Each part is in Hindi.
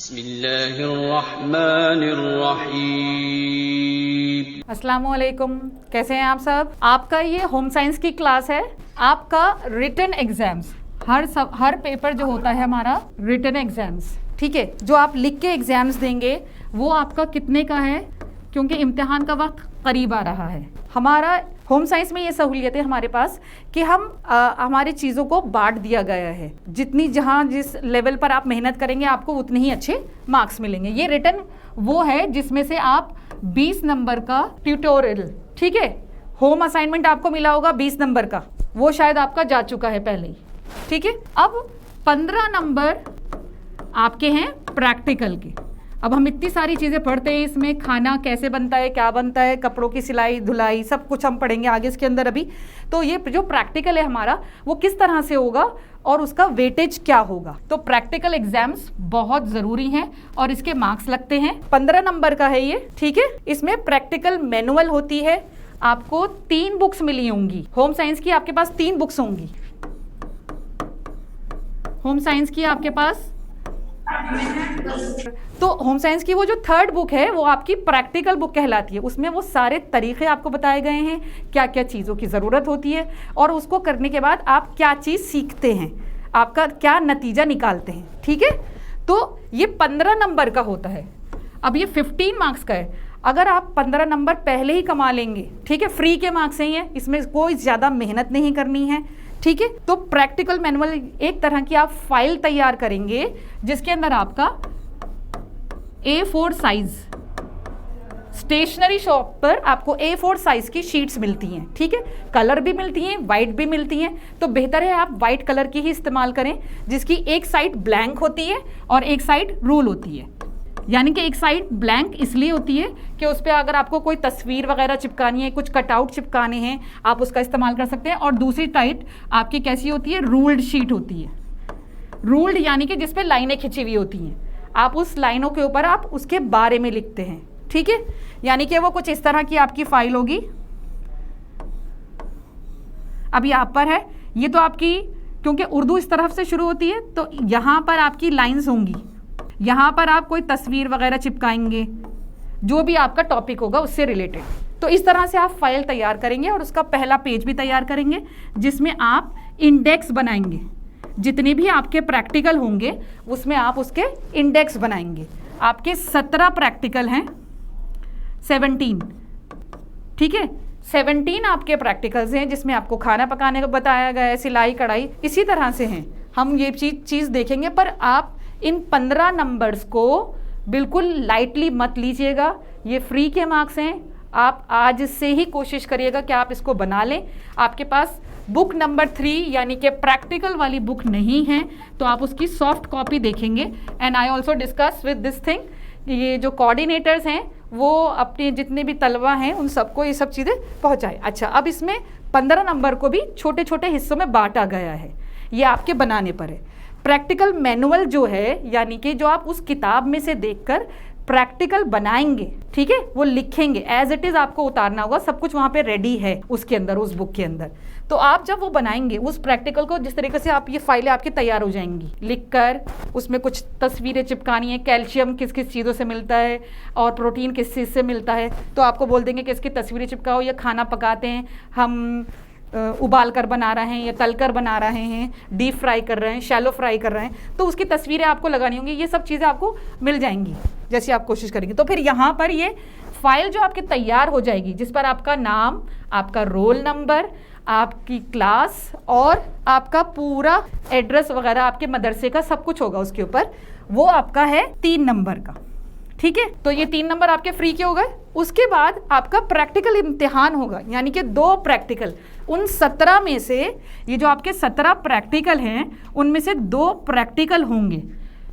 बिस्मिल्लाहिर्रहमानिर्रहीम। अस्सलामुअलैकुम, कैसे हैं आप सब। आपका ये होम साइंस की क्लास है। आपका रिटन एग्जाम्स, हर पेपर जो होता है हमारा रिटन एग्जाम्स, ठीक है, जो आप लिख के एग्जाम्स देंगे वो आपका कितने का है, क्योंकि इम्तिहान का वक्त करीब आ रहा है। हमारा होम साइंस में ये सहूलियत है हमारे पास कि हम हमारी चीज़ों को बांट दिया गया है। जितनी जहाँ जिस लेवल पर आप मेहनत करेंगे आपको उतने ही अच्छे मार्क्स मिलेंगे। ये रिटन वो है जिसमें से आप 20 नंबर का ट्यूटोरियल, ठीक है, होम असाइनमेंट आपको मिला होगा 20 नंबर का, वो शायद आपका जा चुका है पहले ही, ठीक है। अब 15 नंबर आपके हैं प्रैक्टिकल के। अब हम इतनी सारी चीज़ें पढ़ते हैं, इसमें खाना कैसे बनता है, क्या बनता है, कपड़ों की सिलाई धुलाई सब कुछ हम पढ़ेंगे आगे इसके अंदर अभी। तो ये जो प्रैक्टिकल है हमारा वो किस तरह से होगा और उसका वेटेज क्या होगा। तो प्रैक्टिकल एग्जाम्स बहुत ज़रूरी हैं और इसके मार्क्स लगते हैं। 15 नंबर का है ये, ठीक है। इसमें प्रैक्टिकल मैनुअल होती है। आपको 3 बुक्स मिली होंगी होम साइंस की, आपके पास 3 बुक्स होंगी होम साइंस की आपके पास। तो होम साइंस की वो जो 3rd बुक है वो आपकी प्रैक्टिकल बुक कहलाती है। उसमें वो सारे तरीके आपको बताए गए हैं, क्या क्या चीज़ों की ज़रूरत होती है और उसको करने के बाद आप क्या चीज़ सीखते हैं, आपका क्या नतीजा निकालते हैं, ठीक है। तो ये 15 नंबर का होता है। अब ये 15 मार्क्स का है। अगर आप 15 नंबर पहले ही कमा लेंगे, ठीक है, फ्री के मार्क्स हैं ये, इसमें कोई ज़्यादा मेहनत नहीं करनी है, ठीक है। तो प्रैक्टिकल मैनुअल एक तरह की आप फाइल तैयार करेंगे जिसके अंदर आपका A4 साइज, स्टेशनरी शॉप पर आपको A4 साइज की शीट्स मिलती हैं, ठीक है। कलर भी मिलती हैं, वाइट भी मिलती हैं। तो बेहतर है आप वाइट कलर की ही इस्तेमाल करें, जिसकी एक साइड ब्लैंक होती है और एक साइड रूल होती है। यानी कि एक साइड ब्लैंक इसलिए होती है कि उस पर अगर आपको कोई तस्वीर वगैरह चिपकानी है, कुछ कटआउट चिपकाने हैं, आप उसका इस्तेमाल कर सकते हैं। और दूसरी साइड आपकी कैसी होती है, रूल्ड शीट होती है। रूल्ड यानी कि जिस पे लाइनें खिंची हुई होती हैं, आप उस लाइनों के ऊपर आप उसके बारे में लिखते हैं, ठीक है। यानी कि वो कुछ इस तरह की आपकी फाइल होगी। अब यहाँ पर है ये, तो आपकी क्योंकि उर्दू इस तरफ से शुरू होती है तो यहाँ पर आपकी लाइंस होंगी। यहाँ पर आप कोई तस्वीर वगैरह चिपकाएंगे, जो भी आपका टॉपिक होगा उससे रिलेटेड। तो इस तरह से आप फाइल तैयार करेंगे और उसका पहला पेज भी तैयार करेंगे जिसमें आप इंडेक्स बनाएंगे। जितने भी आपके प्रैक्टिकल होंगे उसमें आप उसके इंडेक्स बनाएंगे। आपके 17 प्रैक्टिकल हैं, 17, ठीक है। 17 आपके प्रैक्टिकल्स हैं जिसमें आपको खाना पकाने का बताया गया है, सिलाई कढ़ाई इसी तरह से हैं। हम ये चीज़ देखेंगे, पर आप इन 15 नंबर्स को बिल्कुल लाइटली मत लीजिएगा। ये फ्री के मार्क्स हैं। आप आज से ही कोशिश करिएगा कि आप इसको बना लें। आपके पास बुक नंबर 3 यानी कि प्रैक्टिकल वाली बुक नहीं है तो आप उसकी सॉफ्ट कॉपी देखेंगे। And I also discuss with this thing, ये जो कोऑर्डिनेटर्स हैं वो अपने जितने भी तलबा हैं उन सबको ये सब चीज़ें पहुँचाएं। अच्छा, अब इसमें 15 नंबर को भी छोटे छोटे हिस्सों में बांटा गया है, ये आपके बनाने पर है। प्रैक्टिकल मैनुअल जो है, यानी कि जो आप उस किताब में से देखकर प्रैक्टिकल बनाएंगे, ठीक है, वो लिखेंगे, एज इट इज़ आपको उतारना होगा। सब कुछ वहाँ पे रेडी है उसके अंदर, उस बुक के अंदर। तो आप जब वो बनाएंगे उस प्रैक्टिकल को, जिस तरीके से आप ये फाइलें आपकी तैयार हो जाएंगी लिखकर, उसमें कुछ तस्वीरें चिपकानी है, कैल्शियम किस किस चीज़ों से मिलता है और प्रोटीन किस चीज़ से मिलता है, तो आपको बोल देंगे कि इसकी तस्वीरें चिपकाओ। या खाना पकाते हैं हम, उबाल कर बना रहे हैं या तल कर बना रहे हैं, डीप फ्राई कर रहे हैं, शैलो फ्राई कर रहे हैं, तो उसकी तस्वीरें आपको लगानी होंगी। ये सब चीज़ें आपको मिल जाएंगी जैसे आप कोशिश करेंगे। तो फिर यहाँ पर ये फाइल जो आपकी तैयार हो जाएगी, जिस पर आपका नाम, आपका रोल नंबर, आपकी क्लास और आपका पूरा एड्रेस वगैरह आपके मदरसे का सब कुछ होगा उसके ऊपर, वो आपका है 3 नंबर का, ठीक है। तो ये 3 नंबर आपके फ्री के हो गए। उसके बाद आपका प्रैक्टिकल इम्तिहान होगा, यानी कि 2 प्रैक्टिकल। उन 17 में से ये जो आपके 17 प्रैक्टिकल हैं उनमें से 2 प्रैक्टिकल होंगे,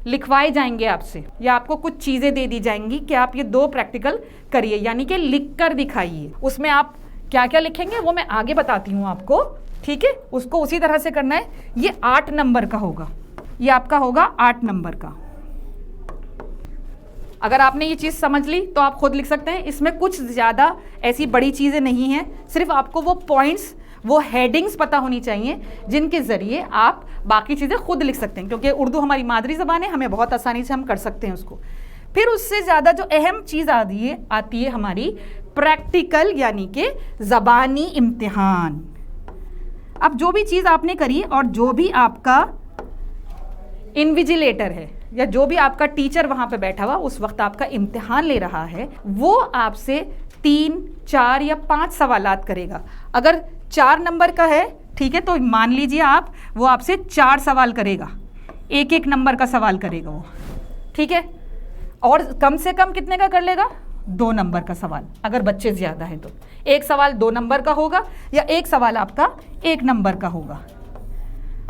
लिखवाए जाएंगे आपसे, या आपको कुछ चीज़ें दे दी जाएंगी कि आप ये 2 प्रैक्टिकल करिए, यानी कि लिख कर दिखाइए। उसमें आप क्या क्या लिखेंगे वो मैं आगे बताती हूँ आपको, ठीक है। उसको उसी तरह से करना है। ये 8 नंबर का होगा, ये आपका होगा 8 नंबर का। अगर आपने ये चीज़ समझ ली तो आप खुद लिख सकते हैं। इसमें कुछ ज़्यादा ऐसी बड़ी चीज़ें नहीं हैं, सिर्फ आपको वो पॉइंट्स वो हेडिंग्स पता होनी चाहिए जिनके ज़रिए आप बाकी चीज़ें खुद लिख सकते हैं, क्योंकि उर्दू हमारी मादरी ज़बान है, हमें बहुत आसानी से हम कर सकते हैं उसको। फिर उससे ज़्यादा जो अहम चीज़ आती है हमारी प्रैक्टिकल, यानी कि ज़बानी इम्तिहान। अब जो भी चीज़ आपने करी और जो भी आपका इन्विजिलेटर है या जो भी आपका टीचर वहाँ पे बैठा हुआ उस वक्त आपका इम्तिहान ले रहा है, वो आपसे 3, 4 या 5 सवालात करेगा। अगर 4 नंबर का है, ठीक है, तो मान लीजिए आप वो आपसे 4 सवाल करेगा, 1-1 नंबर का सवाल करेगा वो, ठीक है। और कम से कम कितने का कर लेगा? 2 नंबर का सवाल। अगर बच्चे ज़्यादा हैं तो एक सवाल 2 नंबर का होगा या एक सवाल आपका 1 नंबर का होगा।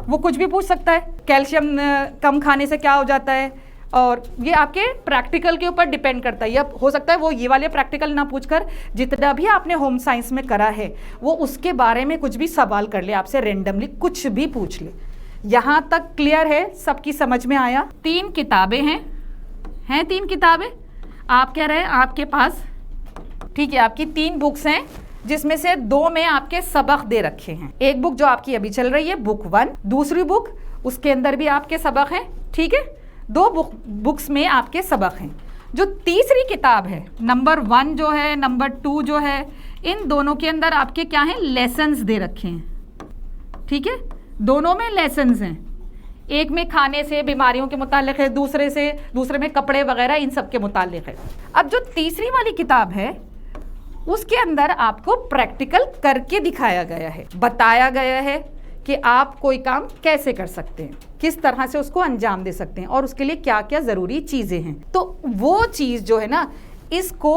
वो कुछ भी पूछ सकता है, कैल्शियम कम खाने से क्या हो जाता है, और ये आपके प्रैक्टिकल के ऊपर डिपेंड करता है। या हो सकता है वो ये वाले प्रैक्टिकल ना पूछकर जितना भी आपने होम साइंस में करा है वो उसके बारे में कुछ भी सवाल कर ले, आपसे रेंडमली कुछ भी पूछ ले। यहाँ तक क्लियर है? सबकी समझ में आया? 3 किताबें हैं 3 किताबें आप कह रहे हैं आपके पास, ठीक है। आपकी 3 बुक्स हैं जिसमें से 2 में आपके सबक दे रखे हैं। एक बुक जो आपकी अभी चल रही है बुक 1, दूसरी बुक उसके अंदर भी आपके सबक हैं, ठीक है। 2 बुक्स में आपके सबक हैं। जो तीसरी किताब है नंबर 1 जो है, नंबर 2 जो है, इन दोनों के अंदर आपके क्या हैं? लेसन्स दे रखे हैं, ठीक है। दोनों में लेसन्स हैं। एक में खाने से, बीमारियों के मुतालिक है, दूसरे में कपड़े वगैरह इन सब के मुतालिक है। अब जो तीसरी वाली किताब है उसके अंदर आपको प्रैक्टिकल करके दिखाया गया है, बताया गया है कि आप कोई काम कैसे कर सकते हैं, किस तरह से उसको अंजाम दे सकते हैं और उसके लिए क्या क्या ज़रूरी चीज़ें हैं। तो वो चीज़ जो है ना, इसको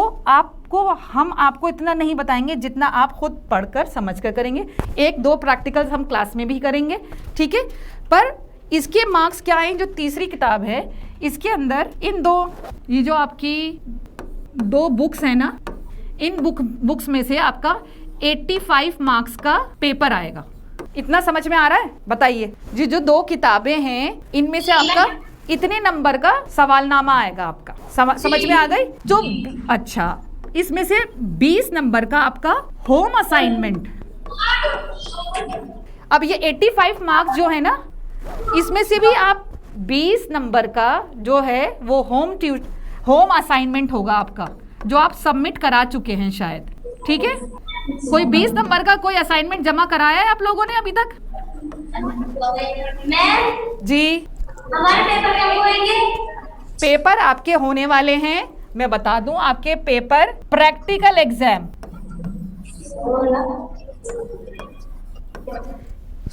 हम आपको इतना नहीं बताएंगे जितना आप खुद पढ़कर समझ कर करेंगे। 1-2 प्रैक्टिकल्स हम क्लास में भी करेंगे, ठीक है। पर इसके मार्क्स क्या हैं? जो तीसरी किताब है इसके अंदर ये जो आपकी 2 बुक्स हैं ना, इन बुक्स में से आपका 85 मार्क्स का पेपर आएगा। इतना समझ में आ रहा है? बताइए जी। जो 2 किताबें हैं इनमें से आपका इतने नंबर का सवालनामा आएगा आपका। समझ में आ गई? जो अच्छा, इसमें से 20 नंबर का आपका होम असाइनमेंट। अब ये 85 मार्क्स जो है ना, इसमें से भी आप 20 नंबर का जो है वो होम असाइनमेंट होगा आपका, जो आप सबमिट करा चुके हैं शायद, ठीक है। कोई 20 नंबर का कोई असाइनमेंट जमा कराया है आप लोगों ने अभी तक? जी, हमारे पेपर कब होंगे? पेपर आपके होने वाले हैं, मैं बता दूं, आपके पेपर प्रैक्टिकल एग्जाम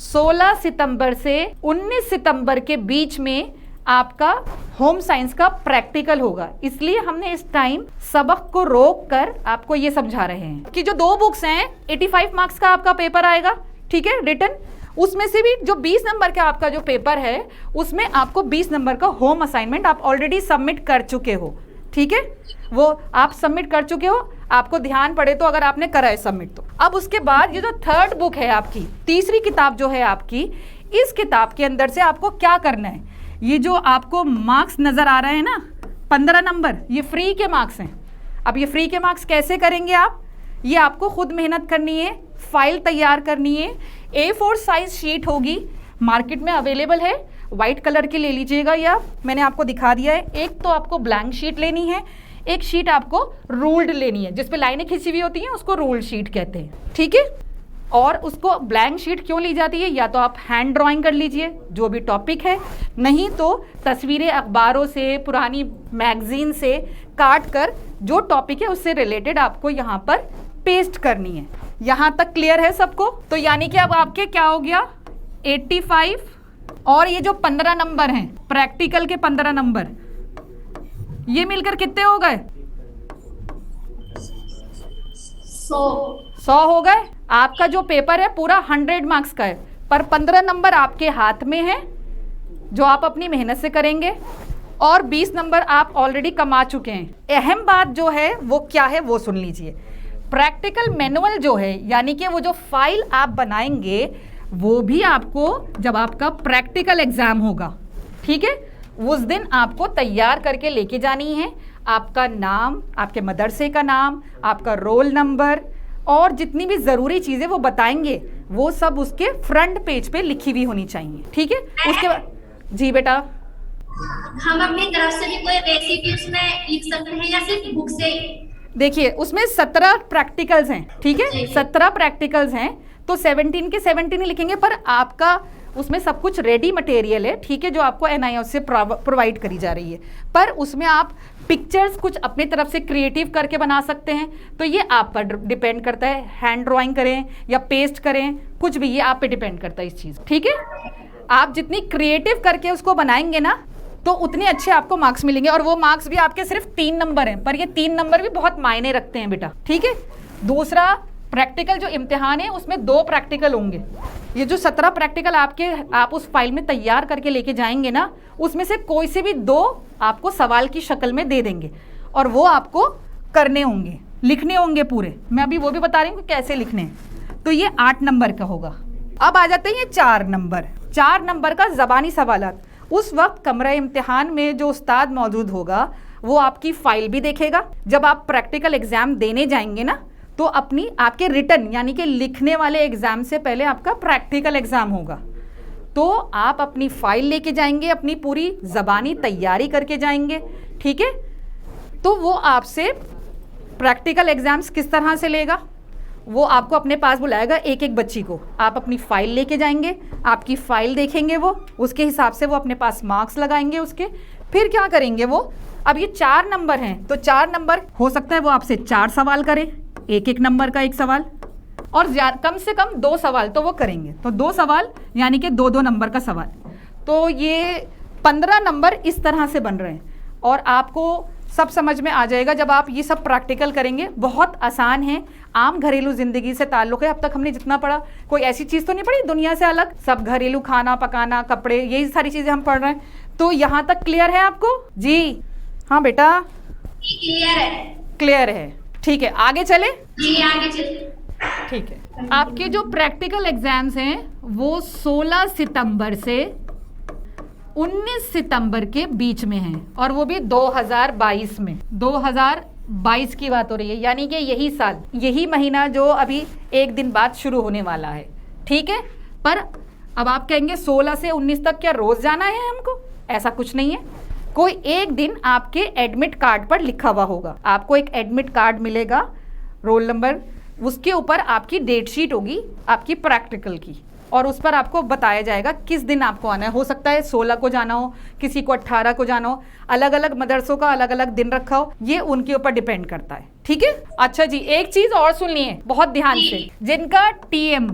16 सितंबर से 19 सितंबर के बीच में आपका होम साइंस का प्रैक्टिकल होगा। इसलिए हमने इस टाइम सबक को रोक कर आपको ये समझा रहे हैं कि जो 2 बुक्स हैं 85 मार्क्स का आपका पेपर आएगा, ठीक है, रिटन। उसमें से भी जो 20 नंबर का आपका जो पेपर है उसमें आपको 20 नंबर का होम असाइनमेंट आप ऑलरेडी सबमिट कर चुके हो, ठीक है। वो आप सबमिट कर चुके हो, आपको ध्यान पड़े तो, अगर आपने करा है सबमिट तो। अब उसके बाद ये जो 3rd बुक है आपकी, तीसरी किताब जो है आपकी, इस किताब के अंदर से आपको क्या करना है? ये जो आपको मार्क्स नज़र आ रहे हैं ना, 15 नंबर, ये फ्री के मार्क्स हैं। अब ये फ्री के मार्क्स कैसे करेंगे आप? ये आपको खुद मेहनत करनी है, फाइल तैयार करनी है। A4 साइज शीट होगी, मार्केट में अवेलेबल है, वाइट कलर की ले लीजिएगा, या मैंने आपको दिखा दिया है। एक तो आपको ब्लैंक शीट लेनी है, एक शीट आपको रूल्ड लेनी है, जिस पे लाइनें खिंची हुई होती हैं उसको रूल्ड शीट कहते हैं, ठीक है। और उसको ब्लैंक शीट क्यों ली जाती है? या तो आप हैंड ड्राइंग कर लीजिए जो भी टॉपिक है, नहीं तो तस्वीरें अखबारों से, पुरानी मैगजीन से काट कर जो टॉपिक है उससे रिलेटेड आपको यहाँ पर पेस्ट करनी है। यहाँ तक क्लियर है सबको? तो यानी कि अब आपके क्या हो गया, 85 और ये जो 15 नंबर हैं, प्रैक्टिकल के 15 नंबर, ये मिलकर कितने हो गए? 100 हो गए। आपका जो पेपर है पूरा 100 मार्क्स का है, पर 15 नंबर आपके हाथ में है जो आप अपनी मेहनत से करेंगे, और 20 नंबर आप ऑलरेडी कमा चुके हैं। अहम बात जो है वो क्या है वो सुन लीजिए। प्रैक्टिकल मैनुअल जो है, यानी कि वो जो फाइल आप बनाएंगे वो भी आपको, जब आपका प्रैक्टिकल एग्जाम होगा, ठीक है, उस दिन आपको तैयार करके लेके जानी है। आपका नाम, आपके मदरसे का नाम, आपका रोल नंबर और जितनी भी ज़रूरी चीज़ें वो बताएंगे, वो सब उसके फ्रंट पेज पे लिखी हुई होनी चाहिए, ठीक है। उसके बाद जी बेटा, हम अपनी तरफ से भी कोई रेसिपी उसमें लिख सकते हैं या सिर्फ बुक से? देखिए उसमें 17 प्रैक्टिकल्स हैं, ठीक है, 17 प्रैक्टिकल्स हैं, तो 17 के 17 ही लिखेंगे, पर आपका उसमें सब कुछ रेडी मटेरियल है, ठीक है, जो आपको NIOS से प्रोवाइड करी जा रही है, पर उसमें आप पिक्चर्स कुछ अपनी तरफ से क्रिएटिव करके बना सकते हैं। तो ये आप पर डिपेंड करता है, हैंड ड्राइंग करें या पेस्ट करें, कुछ भी, ये आप पे डिपेंड करता है इस चीज़, ठीक है। आप जितनी क्रिएटिव करके उसको बनाएंगे ना, तो उतने अच्छे आपको मार्क्स मिलेंगे, और वो मार्क्स भी आपके सिर्फ 3 नंबर हैं, पर ये 3 नंबर भी बहुत मायने रखते हैं बेटा, ठीक है। दूसरा, प्रैक्टिकल जो इम्तिहान है उसमें 2 प्रैक्टिकल होंगे। ये जो 17 प्रैक्टिकल आप उस फाइल में तैयार करके लेके जाएंगे ना, उसमें से कोई से भी 2 आपको सवाल की शक्ल में दे देंगे, और वो आपको करने होंगे, लिखने होंगे पूरे। मैं अभी वो भी बता रही हूँ कि कैसे लिखने हैं। तो ये 8 नंबर का होगा। अब आ जाते हैं ये 4 नंबर, 4 नंबर का ज़बानी सवालात। उस वक्त कमरा इम्तिहान में जो उस्ताद मौजूद होगा वो आपकी फ़ाइल भी देखेगा। जब आप प्रैक्टिकल एग्ज़ाम देने जाएंगे ना, तो आपके रिटन यानी कि लिखने वाले एग्ज़ाम से पहले आपका प्रैक्टिकल एग्ज़ाम होगा। तो आप अपनी फ़ाइल लेके जाएंगे, अपनी पूरी ज़बानी तैयारी करके जाएंगे, ठीक है। तो वो आपसे प्रैक्टिकल एग्ज़ाम्स किस तरह से लेगा, वो आपको अपने पास बुलाएगा, एक एक बच्ची को। आप अपनी फ़ाइल लेके जाएंगे, आपकी फ़ाइल देखेंगे वो, उसके हिसाब से वो अपने पास मार्क्स लगाएंगे उसके। फिर क्या करेंगे वो, अब ये 4 नंबर हैं, तो 4 नंबर हो सकता है वो आपसे 4 सवाल करें, एक नंबर का 1 सवाल, और कम से कम 2 सवाल तो वो करेंगे। तो 2 सवाल यानी कि 2-2 नंबर का सवाल। तो ये 15 नंबर इस तरह से बन रहे हैं, और आपको सब समझ में आ जाएगा जब आप ये सब प्रैक्टिकल करेंगे। बहुत आसान है, आम घरेलू ज़िंदगी से ताल्लुक़ है। अब तक हमने जितना पढ़ा, कोई ऐसी चीज़ तो नहीं पढ़ी दुनिया से अलग, सब घरेलू खाना पकाना, कपड़े, यही सारी चीज़ें हम पढ़ रहे हैं। तो यहाँ तक क्लियर है आपको? जी हाँ बेटा, क्लियर है, क्लियर है, ठीक है। आगे चले? जी आगे चलिए। ठीक है। आपके जो प्रैक्टिकल एग्जाम्स हैं वो 16 सितंबर से 19 सितंबर के बीच में हैं, और वो भी 2022 में, 2022 की बात हो रही है, यानी कि यही साल, यही महीना जो अभी 1 दिन बाद शुरू होने वाला है, ठीक है। पर अब आप कहेंगे 16 से 19 तक क्या रोज़ जाना है हमको? ऐसा कुछ नहीं है। कोई एक दिन आपके एडमिट कार्ड पर लिखा हुआ होगा, आपको एक एडमिट कार्ड मिलेगा, रोल नंबर, उसके ऊपर आपकी डेट शीट होगी आपकी प्रैक्टिकल की, और उस पर आपको बताया जाएगा किस दिन आपको आना है। हो सकता है 16 को जाना हो, किसी को 18 को जाना हो, अलग अलग मदरसों का अलग अलग दिन रखा हो, ये उनके ऊपर डिपेंड करता है, ठीक है। अच्छा जी, एक चीज़ और सुनिए बहुत ध्यान से, जिनका TM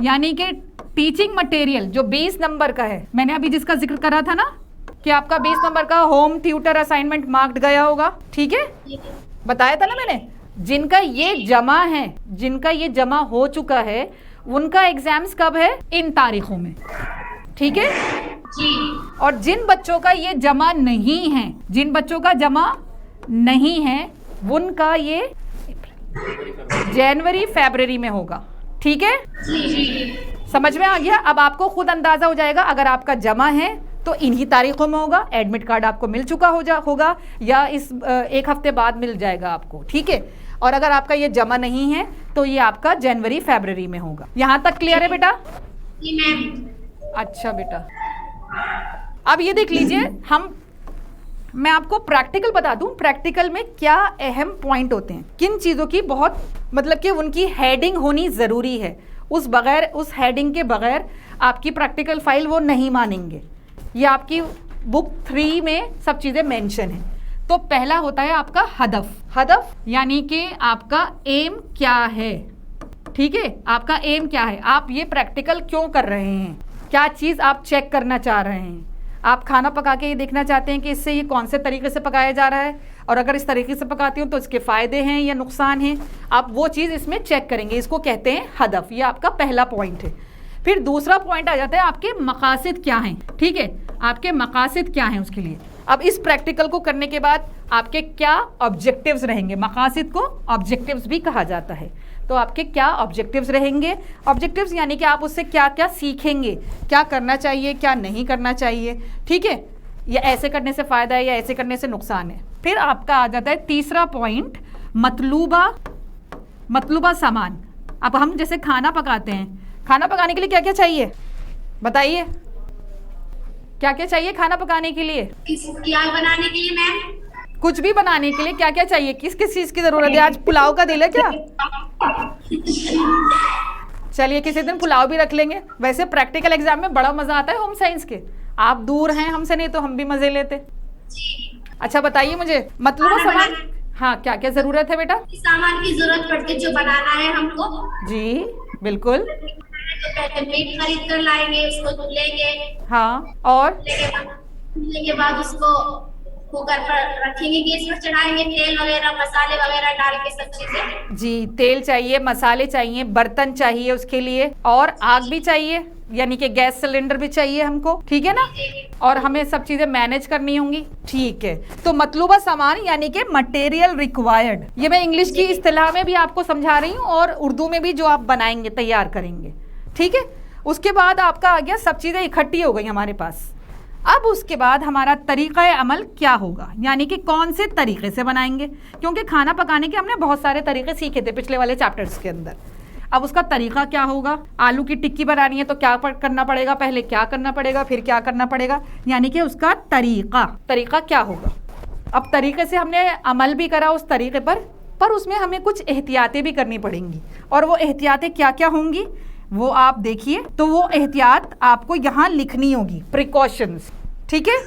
यानी कि टीचिंग मटेरियल जो 20 नंबर का है, मैंने अभी जिसका जिक्र करा था ना कि आपका 20 नंबर का होम ट्यूटर असाइनमेंट मार्क्ड गया होगा, ठीक है, बताया था ना मैंने। जिनका ये जमा है, जिनका ये जमा हो चुका है, उनका एग्जाम्स कब है? इन तारीखों में, ठीक है जी। और जिन बच्चों का ये जमा नहीं है, जिन बच्चों का जमा नहीं है, उनका ये जनवरी फरवरी में होगा, ठीक है। समझ में आ गया? अब आपको खुद अंदाजा हो जाएगा, अगर आपका जमा है तो इन्हीं तारीखों में होगा, एडमिट कार्ड आपको मिल चुका होगा, या इस 1 हफ्ते बाद मिल जाएगा आपको, ठीक है। और अगर आपका ये जमा नहीं है तो ये आपका जनवरी फरवरी में होगा। यहाँ तक क्लियर है बेटा? जी मैम। अच्छा बेटा, अब ये देख लीजिए, मैं आपको प्रैक्टिकल बता दूं, प्रैक्टिकल में क्या अहम पॉइंट होते हैं, किन चीज़ों की बहुत मतलब कि उनकी हेडिंग होनी ज़रूरी है। उस हेडिंग के बगैर आपकी प्रैक्टिकल फाइल वो नहीं मानेंगे। ये आपकी बुक 3 में सब चीज़ें मेंशन हैं। तो पहला होता है आपका हदफ। हदफ यानी कि आपका एम क्या है, ठीक है, आपका एम क्या है, आप ये प्रैक्टिकल क्यों कर रहे हैं, क्या चीज़ आप चेक करना चाह रहे हैं। आप खाना पका के ये देखना चाहते हैं कि इससे ये कौन से तरीके से पकाया जा रहा है, और अगर इस तरीके से पकाती हूँ तो इसके फ़ायदे हैं या नुकसान हैं, आप वो चीज़ इसमें चेक करेंगे। इसको कहते हैं हदफ। ये आपका पहला पॉइंट है। फिर दूसरा पॉइंट आ जाता है आपके मकासद क्या हैं, ठीक है, आपके मकासद क्या हैं उसके लिए। अब इस प्रैक्टिकल को करने के बाद आपके क्या ऑब्जेक्टिव्स रहेंगे, मकासद को ऑब्जेक्टिव्स भी कहा जाता है। तो आपके क्या ऑब्जेक्टिव्स रहेंगे, ऑब्जेक्टिव्स यानी कि आप उससे क्या क्या सीखेंगे, क्या करना चाहिए क्या नहीं करना चाहिए, ठीक है, या ऐसे करने से फ़ायदा है या ऐसे करने से नुकसान है। फिर आपका आ जाता है तीसरा पॉइंट, मतलूबा सामान। अब हम जैसे खाना पकाते हैं खाना पकाने के लिए क्या क्या चाहिए बताइए, क्या क्या चाहिए खाना पकाने के लिए? क्या बनाने के लिए मैम? कुछ भी बनाने के लिए क्या क्या चाहिए, किस किस चीज़ की ज़रूरत है? आज पुलाव का दिल है क्या? चलिए किसी दिन पुलाव भी रख लेंगे। वैसे प्रैक्टिकल एग्जाम में बड़ा मज़ा आता है होम साइंस के। आप दूर हैं हमसे, नहीं तो हम भी मज़े लेते। अच्छा बताइए मुझे, मतलब सामान, हाँ क्या क्या ज़रूरत है बेटा? सामान की जरूरत पड़ती है जो बनाना है हमको। जी बिल्कुल। तो पहले मीट खरीद कर लाएंगे, उसको धुलेंगे। हाँ, और धुलने के बाद उसको कुकर पर रखेंगे, गैस पर चढ़ाएंगे, तेल वगैरह मसाले वगैरह डाल के सब चीजें। जी, तेल चाहिए, मसाले चाहिए, बर्तन चाहिए उसके लिए, और आग भी चाहिए, यानी कि गैस सिलेंडर भी चाहिए हमको, ठीक है ना? और हमें सब चीजें मैनेज करनी होंगी, ठीक है। तो मतलूबा सामान यानी कि मटेरियल रिक्वायर्ड, ये मैं इंग्लिश की इस्तिलाह में भी आपको समझा रही हूँ और उर्दू में भी जो आप बनाएंगे, तैयार करेंगे, ठीक है। उसके बाद आपका आ गया, सब चीजें इकट्ठी हो गई हमारे पास। अब उसके बाद हमारा तरीक़ा अमल क्या होगा, यानी कि कौन से तरीके से बनाएंगे, क्योंकि खाना पकाने के हमने बहुत सारे तरीके सीखे थे पिछले वाले चैप्टर्स के अंदर। अब उसका तरीका क्या होगा, आलू की टिक्की बनानी है तो क्या करना पड़ेगा, पहले क्या करना पड़ेगा, फिर क्या करना पड़ेगा, यानी कि उसका तरीका क्या होगा। अब तरीके से हमने अमल भी करा उस तरीके पर उसमें हमें कुछ एहतियातें भी करनी पड़ेंगी, और वो एहतियातें क्या क्या होंगी वो आप देखिए। तो वो एहतियात आपको यहाँ लिखनी होगी, प्रिकॉशंस, ठीक है।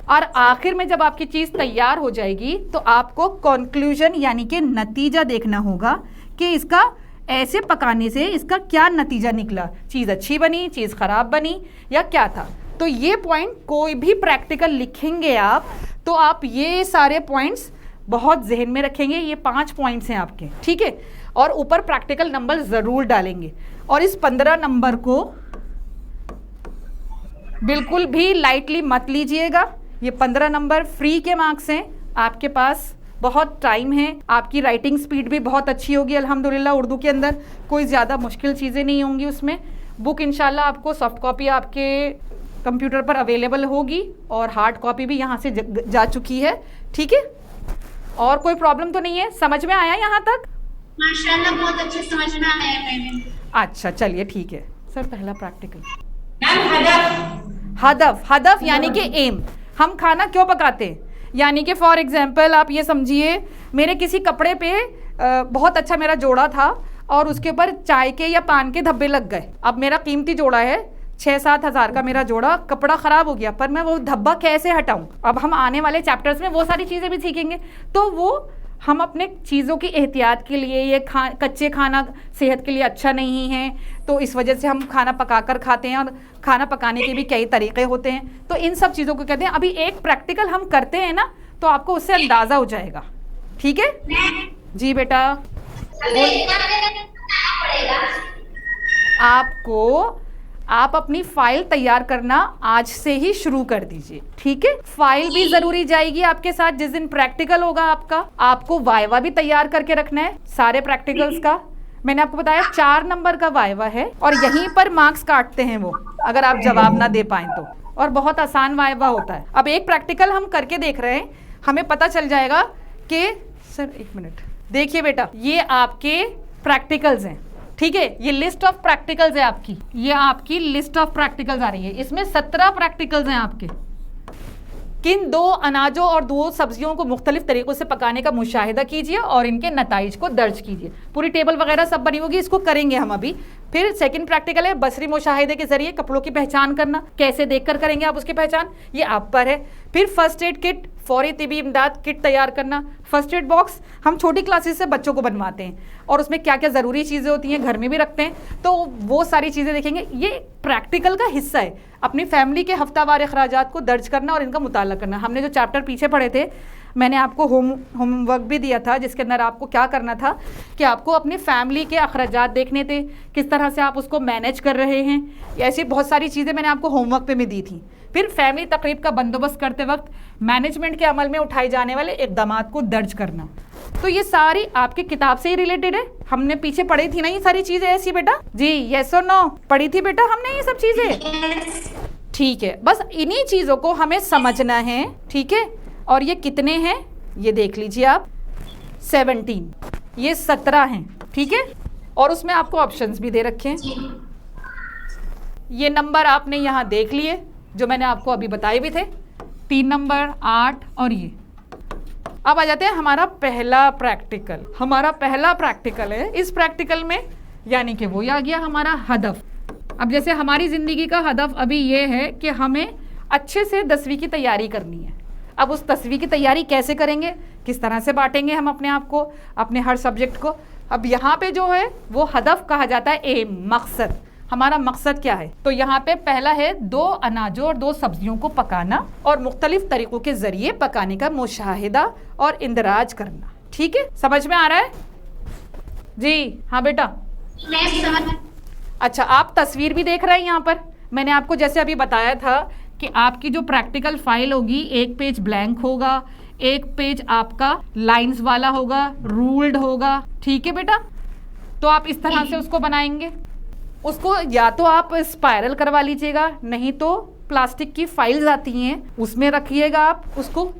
और आखिर में जब आपकी चीज़ तैयार हो जाएगी तो आपको कंक्लूजन यानी कि नतीजा देखना होगा कि इसका ऐसे पकाने से इसका क्या नतीजा निकला, चीज़ अच्छी बनी, चीज़ ख़राब बनी, या क्या था। तो ये पॉइंट कोई भी प्रैक्टिकल लिखेंगे आप तो आप ये सारे पॉइंट्स बहुत जहन में रखेंगे। ये 5 पॉइंट्स हैं आपके, ठीक है। और ऊपर प्रैक्टिकल नंबर ज़रूर डालेंगे, और इस 15 नंबर को बिल्कुल भी लाइटली मत लीजिएगा। ये 15 नंबर फ्री के मार्क्स हैं, आपके पास बहुत टाइम है, आपकी राइटिंग स्पीड भी बहुत अच्छी होगी अल्हम्दुलिल्लाह। उर्दू के अंदर कोई ज़्यादा मुश्किल चीज़ें नहीं होंगी उसमें। बुक इंशाल्लाह आपको सॉफ्ट कॉपी आपके कंप्यूटर पर अवेलेबल होगी, और हार्ड कॉपी भी यहाँ से जा चुकी है, ठीक है। और कोई प्रॉब्लम तो नहीं है, समझ में आया यहाँ तक? माशाल्लाह बहुत अच्छे समझ में आया मैंने। अच्छा चलिए ठीक है। सर पहला प्रैक्टिकल, हदफ यानी कि एम, हम खाना क्यों पकाते हैं, यानी कि फॉर एग्जांपल आप ये समझिए, मेरे किसी कपड़े पे बहुत अच्छा मेरा जोड़ा था और उसके ऊपर चाय के या पान के धब्बे लग गए। अब मेरा कीमती जोड़ा है, 6-7 हज़ार का मेरा जोड़ा, कपड़ा ख़राब हो गया, पर मैं वो धब्बा कैसे हटाऊं। अब हम आने वाले चैप्टर्स में वो सारी चीज़ें भी सीखेंगे। तो वो हम अपने चीज़ों की एहतियात के लिए, ये कच्चे खाना सेहत के लिए अच्छा नहीं है, तो इस वजह से हम खाना पका कर खाते हैं, और खाना पकाने के भी कई तरीक़े होते हैं। तो इन सब चीज़ों को कहते हैं। अभी एक प्रैक्टिकल हम करते हैं ना, तो आपको उससे अंदाज़ा हो जाएगा, ठीक है जी बेटा। आप अपनी फाइल तैयार करना आज से ही शुरू कर दीजिए, ठीक है। फाइल भी जरूरी जाएगी आपके साथ जिस दिन प्रैक्टिकल होगा आपका। आपको वाइवा भी तैयार करके रखना है सारे प्रैक्टिकल्स का। मैंने आपको बताया 4 नंबर का वाइवा है, और यहीं पर मार्क्स काटते हैं वो, अगर आप जवाब ना दे पाएं तो। और बहुत आसान वाइवा होता है। अब एक प्रैक्टिकल हम करके देख रहे हैं, हमें पता चल जाएगा कि सर 1 मिनट देखिए बेटा, ये आपके प्रैक्टिकल्स हैं, ठीक है। ये लिस्ट ऑफ प्रैक्टिकल्स है आपकी, ये आपकी लिस्ट ऑफ प्रैक्टिकल्स आ रही है। इसमें 17 प्रैक्टिकल्स हैं आपके। किन 2 अनाजों और 2 सब्जियों को मुख्तलिफ तरीक़ों से पकाने का मुशाहिदा कीजिए और इनके नताइज को दर्ज कीजिए। पूरी टेबल वगैरह सब बनी होगी, इसको करेंगे हम अभी। फिर सेकंड प्रैक्टिकल है बसरी मुशाहिदे के जरिए कपड़ों की पहचान करना। कैसे देखकर करेंगे आप उसकी पहचान, ये आप पर है। फिर फर्स्ट एड किट, फौरी तिबी इमदाद किट तैयार करना। फर्स्ट एड बॉक्स हम छोटी क्लासेस से बच्चों को बनवाते हैं, और उसमें क्या क्या ज़रूरी चीज़ें होती हैं घर में भी रखते हैं, तो वो सारी चीज़ें देखेंगे। ये प्रैक्टिकल का हिस्सा है, अपनी फैमिली के हफ्तावार अखराजात को दर्ज करना और इनका मुताला करना। हमने जो चैप्टर पीछे पढ़े थे, मैंने आपको होमवर्क भी दिया था, जिसके अंदर आपको क्या करना था कि आपको अपनी फैमिली के अखराजात देखने थे, किस तरह से आप उसको मैनेज कर रहे हैं। ऐसी बहुत सारी चीज़ें मैंने आपको होमवर्क पे भी दी थी। फिर फैमिली तकरीब का बंदोबस्त करते वक्त मैनेजमेंट के अमल में उठाए जाने वाले इक़दामात को दर्ज करना। तो ये सारी आपकी किताब से ही रिलेटेड है। हमने पीछे पढ़ी थी ना ये सारी चीज़ें ऐसी बेटा जी, यस और नो पढ़ी थी बेटा हमने ये सब चीज़ें, ठीक है। बस इन्हीं चीज़ों को हमें समझना है, ठीक है। और ये कितने हैं ये देख लीजिए आप, 17, ये 17 हैं, ठीक है। और उसमें आपको ऑप्शंस भी दे रखे हैं, ये नंबर आपने यहाँ देख लिए जो मैंने आपको अभी बताए भी थे, 3 नंबर, 8 और ये। अब आ जाते हैं हमारा पहला प्रैक्टिकल। हमारा पहला प्रैक्टिकल है, इस प्रैक्टिकल में यानी कि वो आ गया हमारा हदफ। अब जैसे हमारी ज़िंदगी का हदफ अभी ये है कि हमें अच्छे से 10वीं की तैयारी करनी है। अब उस 10वीं की तैयारी कैसे करेंगे, किस तरह से बांटेंगे हम अपने आप को, अपने हर सब्जेक्ट को। अब यहाँ पे जो है वो हदफ कहा जाता है, एम, मकसद। हमारा मकसद क्या है? तो यहाँ पे पहला है 2 अनाजों और 2 सब्जियों को पकाना और मुख्तलिफ तरीक़ों के ज़रिए पकाने का मुशाहिदा और इंदराज करना। ठीक है, समझ में आ रहा है जी? हाँ बेटा। मैं समझ। अच्छा, आप तस्वीर भी देख रहे हैं यहाँ पर। मैंने आपको जैसे अभी बताया था कि आपकी जो प्रैक्टिकल फाइल होगी, एक पेज ब्लैंक होगा, एक पेज आपका लाइंस वाला होगा, रूल्ड होगा। ठीक है बेटा, तो आप इस तरह से उसको बनाएंगे। उसको या तो आप स्पाइरल करवा लीजिएगा, नहीं तो प्लास्टिक की फाइल्स आती हैं उसमें रखिएगा आप उसको,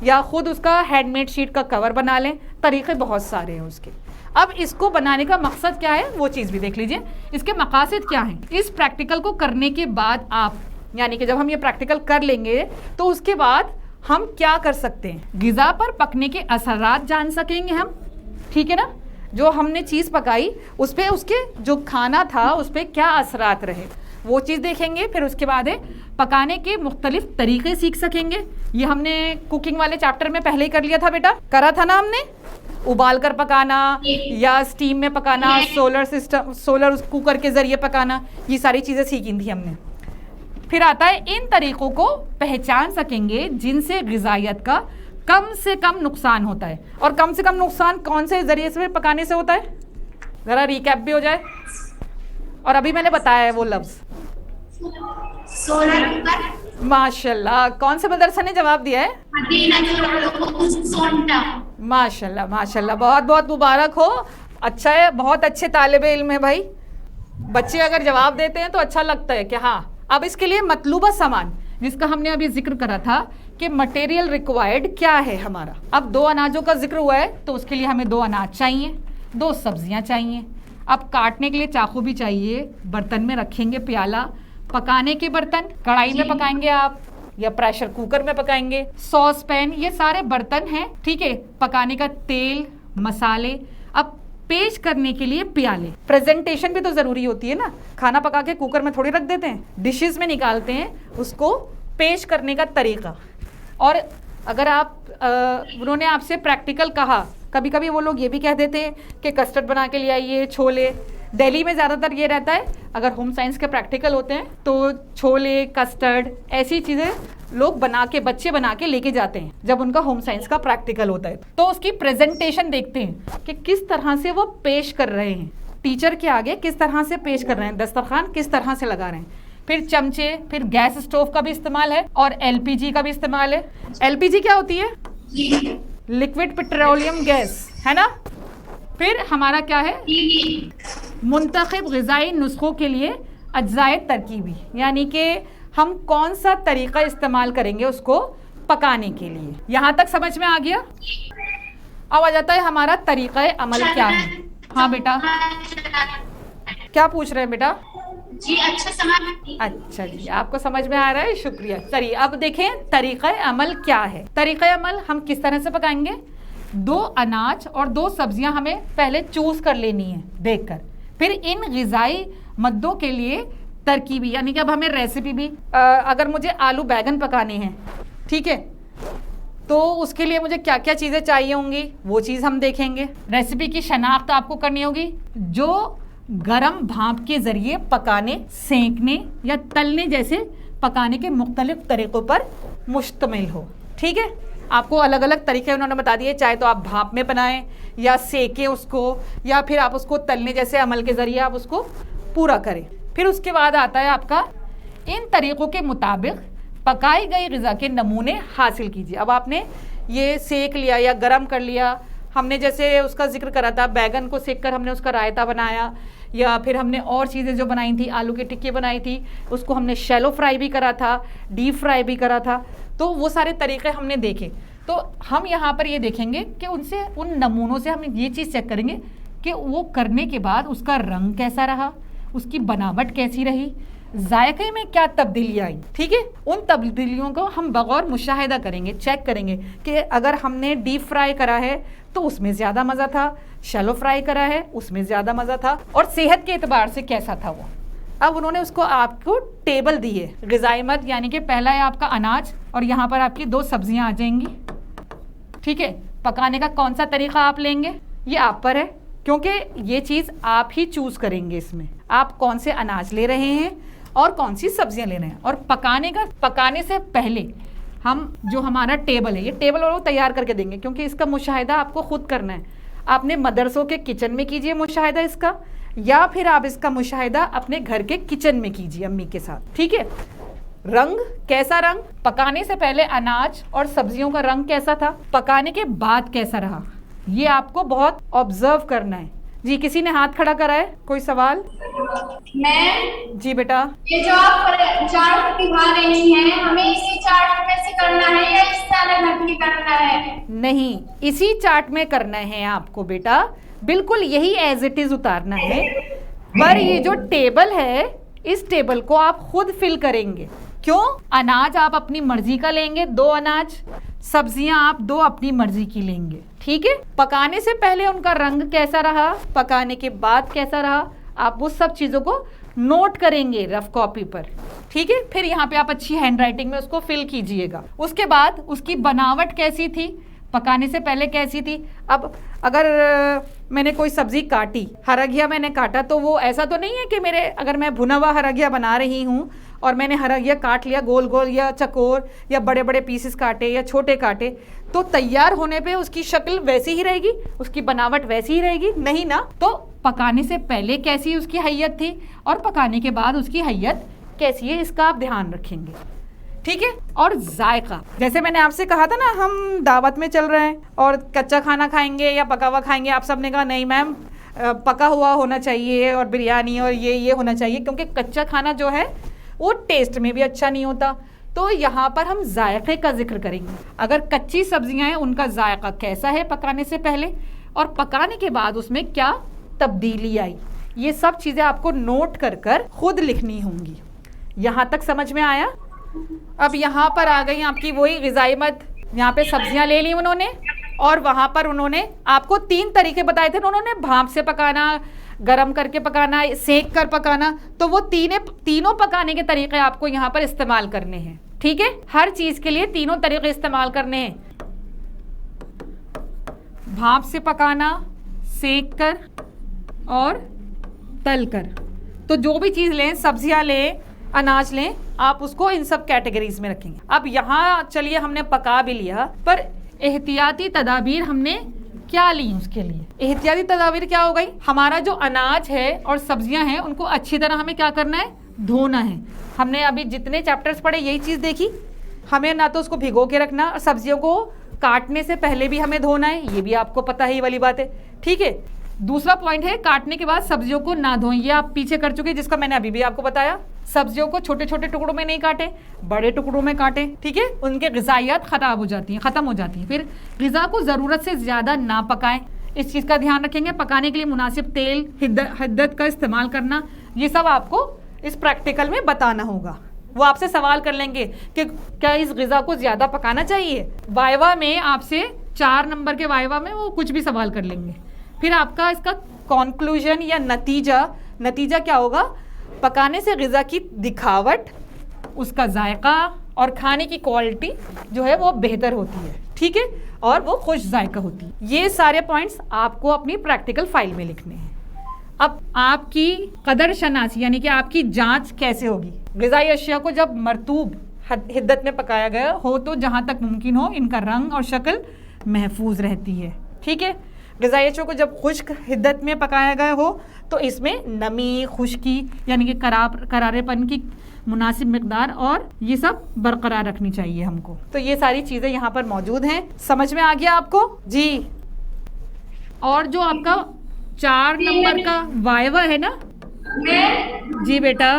या खुद उसका हैंडमेड शीट का कवर बना लें। तरीक़े बहुत सारे हैं उसके। अब इसको बनाने का मकसद क्या है वो चीज़ भी देख लीजिए, इसके मकासद क्या हैं। इस प्रैक्टिकल को करने के बाद आप, यानी कि जब हम ये प्रैक्टिकल कर लेंगे तो उसके बाद हम क्या कर सकते हैं, ग़िज़ा पर पकने के असरात जान सकेंगे हम। ठीक है ना, जो हमने चीज़ पकाई उस पर, उसके जो खाना था उस पर क्या असरात रहे वो चीज़ देखेंगे। फिर उसके बाद है पकाने के मुख्तलिफ तरीक़े सीख सकेंगे। ये हमने कुकिंग वाले चैप्टर में पहले ही कर लिया था बेटा, करा था ना हमने। उबाल कर पकाना या स्टीम में पकाना, सोलर सिस्टम, सोलर कुकर के ज़रिए पकाना, ये सारी चीज़ें सीखी थी हमने। फिर आता है इन तरीक़ों को पहचान सकेंगे जिनसे ग़िज़ाइयत का कम से कम नुकसान होता है। और कम से कम नुकसान कौन से ज़रिए से पकाने से होता है, ज़रा रिकैप भी हो जाए। और अभी मैंने बताया है वो लफ्ज़, सोलर कुकर। माशाल्लाह, कौन से मदरसा ने जवाब दिया है? माशाल्लाह माशाल्लाह, बहुत बहुत मुबारक हो। अच्छा है, बहुत अच्छे तालिबे इल्म है भाई। बच्चे अगर जवाब देते हैं तो अच्छा लगता है कि हाँ। अब इसके लिए मतलूबा सामान जिसका हमने अभी जिक्र करा था कि मटेरियल रिक्वायर्ड क्या है हमारा। अब 2 अनाजों का जिक्र हुआ है तो उसके लिए हमें 2 अनाज चाहिए, 2 सब्जियां चाहिए। अब काटने के लिए चाकू भी चाहिए, बर्तन में रखेंगे प्याला, पकाने के बर्तन, कढ़ाई में पकाएंगे आप या प्रेशर कुकर में पकाएंगे, सॉस पैन, ये सारे बर्तन हैं। ठीक है, पकाने का तेल, मसाले। अब पेश करने के लिए प्याले। प्रेजेंटेशन भी तो ज़रूरी होती है ना, खाना पका के कुकर में थोड़ी रख देते हैं, डिशेस में निकालते हैं, उसको पेश करने का तरीक़ा। और अगर आप उन्होंने आपसे प्रैक्टिकल कहा, कभी कभी वो लोग ये भी कह देते हैं कि कस्टर्ड बना के ले आइए, छोले। दिल्ली में ज़्यादातर ये रहता है, अगर होम साइंस के प्रैक्टिकल होते हैं तो छोले, कस्टर्ड, ऐसी चीज़ें लोग बना के, बच्चे बना के लेके जाते हैं जब उनका होम साइंस का प्रैक्टिकल होता है। तो उसकी प्रेजेंटेशन देखते हैं कि किस तरह से वो पेश कर रहे हैं, टीचर के आगे किस तरह से पेश कर रहे हैं, दस्तरखान किस तरह से लगा रहे हैं। फिर चमचे, फिर गैस स्टोव का भी इस्तेमाल है और LPG का भी इस्तेमाल है। LPG क्या होती है? लिक्विड पेट्रोलियम गैस, है ना। फिर हमारा क्या है, मुंतखब ग़िज़ाई नुस्खों के लिए अज्जाए तरकीबी, यानी कि हम कौन सा तरीक़ा इस्तेमाल करेंगे उसको पकाने के लिए। यहाँ तक समझ में आ गया? अब आ जाता है हमारा तरीक़ा अमल क्या है। हाँ बेटा, क्या पूछ रहे हैं बेटा? जी अच्छा समझ। अच्छा जी, आपको समझ में आ रहा है, शुक्रिया। चलिए अब देखें तरीक़ा अमल क्या है। तरीक़ा अमल हम किस तरह से पकाएंगे, 2 अनाज और 2 सब्जियां हमें पहले चूज़ कर लेनी है देखकर। फिर इन ग़िज़ाई मद्दों के लिए तरकीबी, यानी कि अब हमें रेसिपी भी, अगर मुझे आलू बैगन पकाने हैं, ठीक है, तो उसके लिए मुझे क्या क्या चीज़ें चाहिए होंगी वो चीज़ हम देखेंगे। रेसिपी की शनाख्त आपको करनी होगी जो गरम भाप के ज़रिए पकाने, सेंकने या तलने जैसे पकाने के मुख्तलिफ तरीक़ों पर मुश्तमिल हो। ठीक है, आपको अलग अलग तरीके उन्होंने बता दिए, चाहे तो आप भाप में बनाएं या सेकें उसको, या फिर आप उसको तलने जैसे अमल के ज़रिए आप उसको पूरा करें। फिर उसके बाद आता है आपका इन तरीक़ों के मुताबिक पकाई गई ग़िज़ा के नमूने हासिल कीजिए। अब आपने ये सेक लिया या गरम कर लिया, हमने जैसे उसका जिक्र करा था, बैगन को सेक कर हमने उसका रायता बनाया, या फिर हमने और चीज़ें जो बनाई थी, आलू की टिक्की बनाई थी, उसको हमने शैलो फ्राई भी करा था, डीप फ्राई भी करा था। तो वो सारे तरीक़े हमने देखे। तो हम यहाँ पर ये देखेंगे कि उनसे, उन नमूनों से हम ये चीज़ चेक करेंगे कि वो करने के बाद उसका रंग कैसा रहा, उसकी बनावट कैसी रही, जायके में क्या तब्दीली आई, ठीक है। उन तब्दीलियों को हम बगौर मुशाहिदा करेंगे, चेक करेंगे कि अगर हमने डीप फ्राई करा है तो उसमें ज़्यादा मज़ा था, शैलो फ्राई करा है उसमें ज़्यादा मज़ा था, और सेहत के एतबार से कैसा था वो। अब उन्होंने उसको आपको टेबल दी है, ग़िज़ाई मद यानी कि पहला है आपका अनाज और यहाँ पर आपकी 2 सब्जियाँ आ जाएंगी, ठीक है। पकाने का कौन सा तरीक़ा आप लेंगे ये आप पर है, क्योंकि ये चीज़ आप ही चूज़ करेंगे इसमें आप कौन से अनाज ले रहे हैं और कौन सी सब्जियां ले रहे हैं। और पकाने से पहले हम जो हमारा टेबल है, ये टेबल वो तैयार करके देंगे, क्योंकि इसका मुशाहिदा आपको खुद करना है। आपने मदरसों के किचन में कीजिए मुशाहिदा इसका, या फिर आप इसका मुशाहिदा अपने घर के किचन में कीजिए अम्मी के साथ, ठीक है। रंग, कैसा रंग, पकाने से पहले अनाज और सब्जियों का रंग कैसा था, पकाने के बाद कैसा रहा, ये आपको बहुत ऑब्जर्व करना है। जी, किसी ने हाथ खड़ा करा है, कोई सवाल? मैम जी बेटा, ये जो आप चार्ट दिखा रही हैं, हमें इसी चार्ट में से करना है या इस तरह हट के करना है? नहीं, इसी चार्ट में करना है आपको बेटा, बिल्कुल यही एज इट इज उतारना है। पर ये जो टेबल है, इस टेबल को आप खुद फिल करेंगे। क्यों? अनाज आप अपनी मर्जी का लेंगे 2 अनाज, सब्जियां आप 2 अपनी मर्जी की लेंगे, ठीक है। पकाने से पहले उनका रंग कैसा रहा, पकाने के बाद कैसा रहा, आप वो सब चीज़ों को नोट करेंगे रफ कॉपी पर, ठीक है। फिर यहाँ पे आप अच्छी हैंडराइटिंग में उसको फिल कीजिएगा। उसके बाद उसकी बनावट कैसी थी, पकाने से पहले कैसी थी। अब अगर मैंने कोई सब्ज़ी काटी, हरगिया मैंने काटा, तो वो ऐसा तो नहीं है कि अगर मैं भुना हुआ हरगिया बना रही हूँ और मैंने हरगिया काट लिया गोल गोल या चकोर या बड़े बड़े पीसेस काटे या छोटे काटे, तो तैयार होने पे उसकी शक्ल वैसी ही रहेगी, उसकी बनावट वैसी ही रहेगी, नहीं ना। तो पकाने से पहले कैसी उसकी हैयत थी और पकाने के बाद उसकी हैयत कैसी है, इसका आप ध्यान रखेंगे, ठीक है। और जायका, जैसे मैंने आपसे कहा था ना, हम दावत में चल रहे हैं और कच्चा खाना खाएंगे या पका हुआ खाएंगे। आप सबने कहा नहीं मैम, पका हुआ होना चाहिए और बिरयानी और ये होना चाहिए, क्योंकि कच्चा खाना जो है वो टेस्ट में भी अच्छा नहीं होता। तो यहाँ पर हम जायके का जिक्र करेंगे। अगर कच्ची सब्जियां हैं उनका जायका कैसा है पकाने से पहले, और पकाने के बाद उसमें क्या तब्दीली आई, ये सब चीज़ें आपको नोट कर कर खुद लिखनी होंगी। यहाँ तक समझ में आया? अब यहाँ पर आ गई आपकी वही ग़िज़ाई मद। यहाँ पे सब्जियां ले ली उन्होंने और वहाँ पर उन्होंने आपको 3 तरीके बताए थे। उन्होंने भाप से पकाना, गरम करके पकाना, सेक कर पकाना। तो वो तीनों पकाने के तरीके आपको यहाँ पर इस्तेमाल करने हैं, ठीक है। हर चीज़ के लिए 3 तरीके इस्तेमाल करने हैं, भाप से पकाना, सेक कर और तल कर। तो जो भी चीज़ लें, सब्जियां लें, अनाज लें, आप उसको इन सब कैटेगरीज में रखेंगे। अब यहाँ चलिए हमने पका भी लिया, पर एहतियाती तदाबीर हमने क्या ली उसके लिए? एहतियाती तदाबीर क्या हो गई? हमारा जो अनाज है और सब्जियां हैं उनको अच्छी तरह हमें क्या करना है, धोना है। हमने अभी जितने चैप्टर्स पढ़े यही चीज़ देखी, हमें ना तो उसको भिगो के रखना और सब्जियों को काटने से पहले भी हमें धोना है, ये भी आपको पता है, ये वाली बात है, ठीक है। दूसरा पॉइंट है, काटने के बाद सब्जियों को ना धोएं, ये आप पीछे कर चुके, जिसका मैंने अभी भी आपको बताया। सब्जियों को छोटे छोटे टुकड़ों में नहीं काटें, बड़े टुकड़ों में काटें, ठीक है। उनके ग़िज़ाइयात ख़राब हो जाती हैं, ख़त्म हो जाती हैं। फिर ग़िज़ा को ज़रूरत से ज़्यादा ना पकाएं, इस चीज़ का ध्यान रखेंगे। पकाने के लिए मुनासिब तेल, हिद्दत का इस्तेमाल करना, ये सब आपको इस प्रैक्टिकल में बताना होगा। वो आपसे सवाल कर लेंगे कि क्या इस ग़िज़ा को ज़्यादा पकाना चाहिए। वाइवा में आपसे 4 नंबर के वाइवा में वो कुछ भी सवाल कर लेंगे। फिर आपका इसका कॉन्क्लूजन या नतीजा क्या होगा? पकाने से ग़िज़ा की दिखावट, उसका जायका और खाने की क्वालिटी जो है वो बेहतर होती है, ठीक है, और वो खुश जायका होती है। ये सारे पॉइंट्स आपको अपनी प्रैक्टिकल फाइल में लिखने हैं। अब आपकी कदर शनासी यानी कि आपकी जांच कैसे होगी? ग़िज़ाई अशिया को जब मरतूब हिद्दत में पकाया गया हो तो जहाँ तक मुमकिन हो इनका रंग और शक्ल महफूज रहती है, ठीक है। ग़िज़ाई अशिया को जब खुश्क हिद्दत में पकाया गया हो तो इसमें नमी, खुश्की यानी कि करारेपन की मुनासिब मिकदार और ये सब बरकरार रखनी चाहिए हमको। तो ये सारी चीज़ें यहाँ पर मौजूद हैं। समझ में आ गया आपको? जी। और जो आपका 4 नंबर का वाइवा है ना? जी बेटा।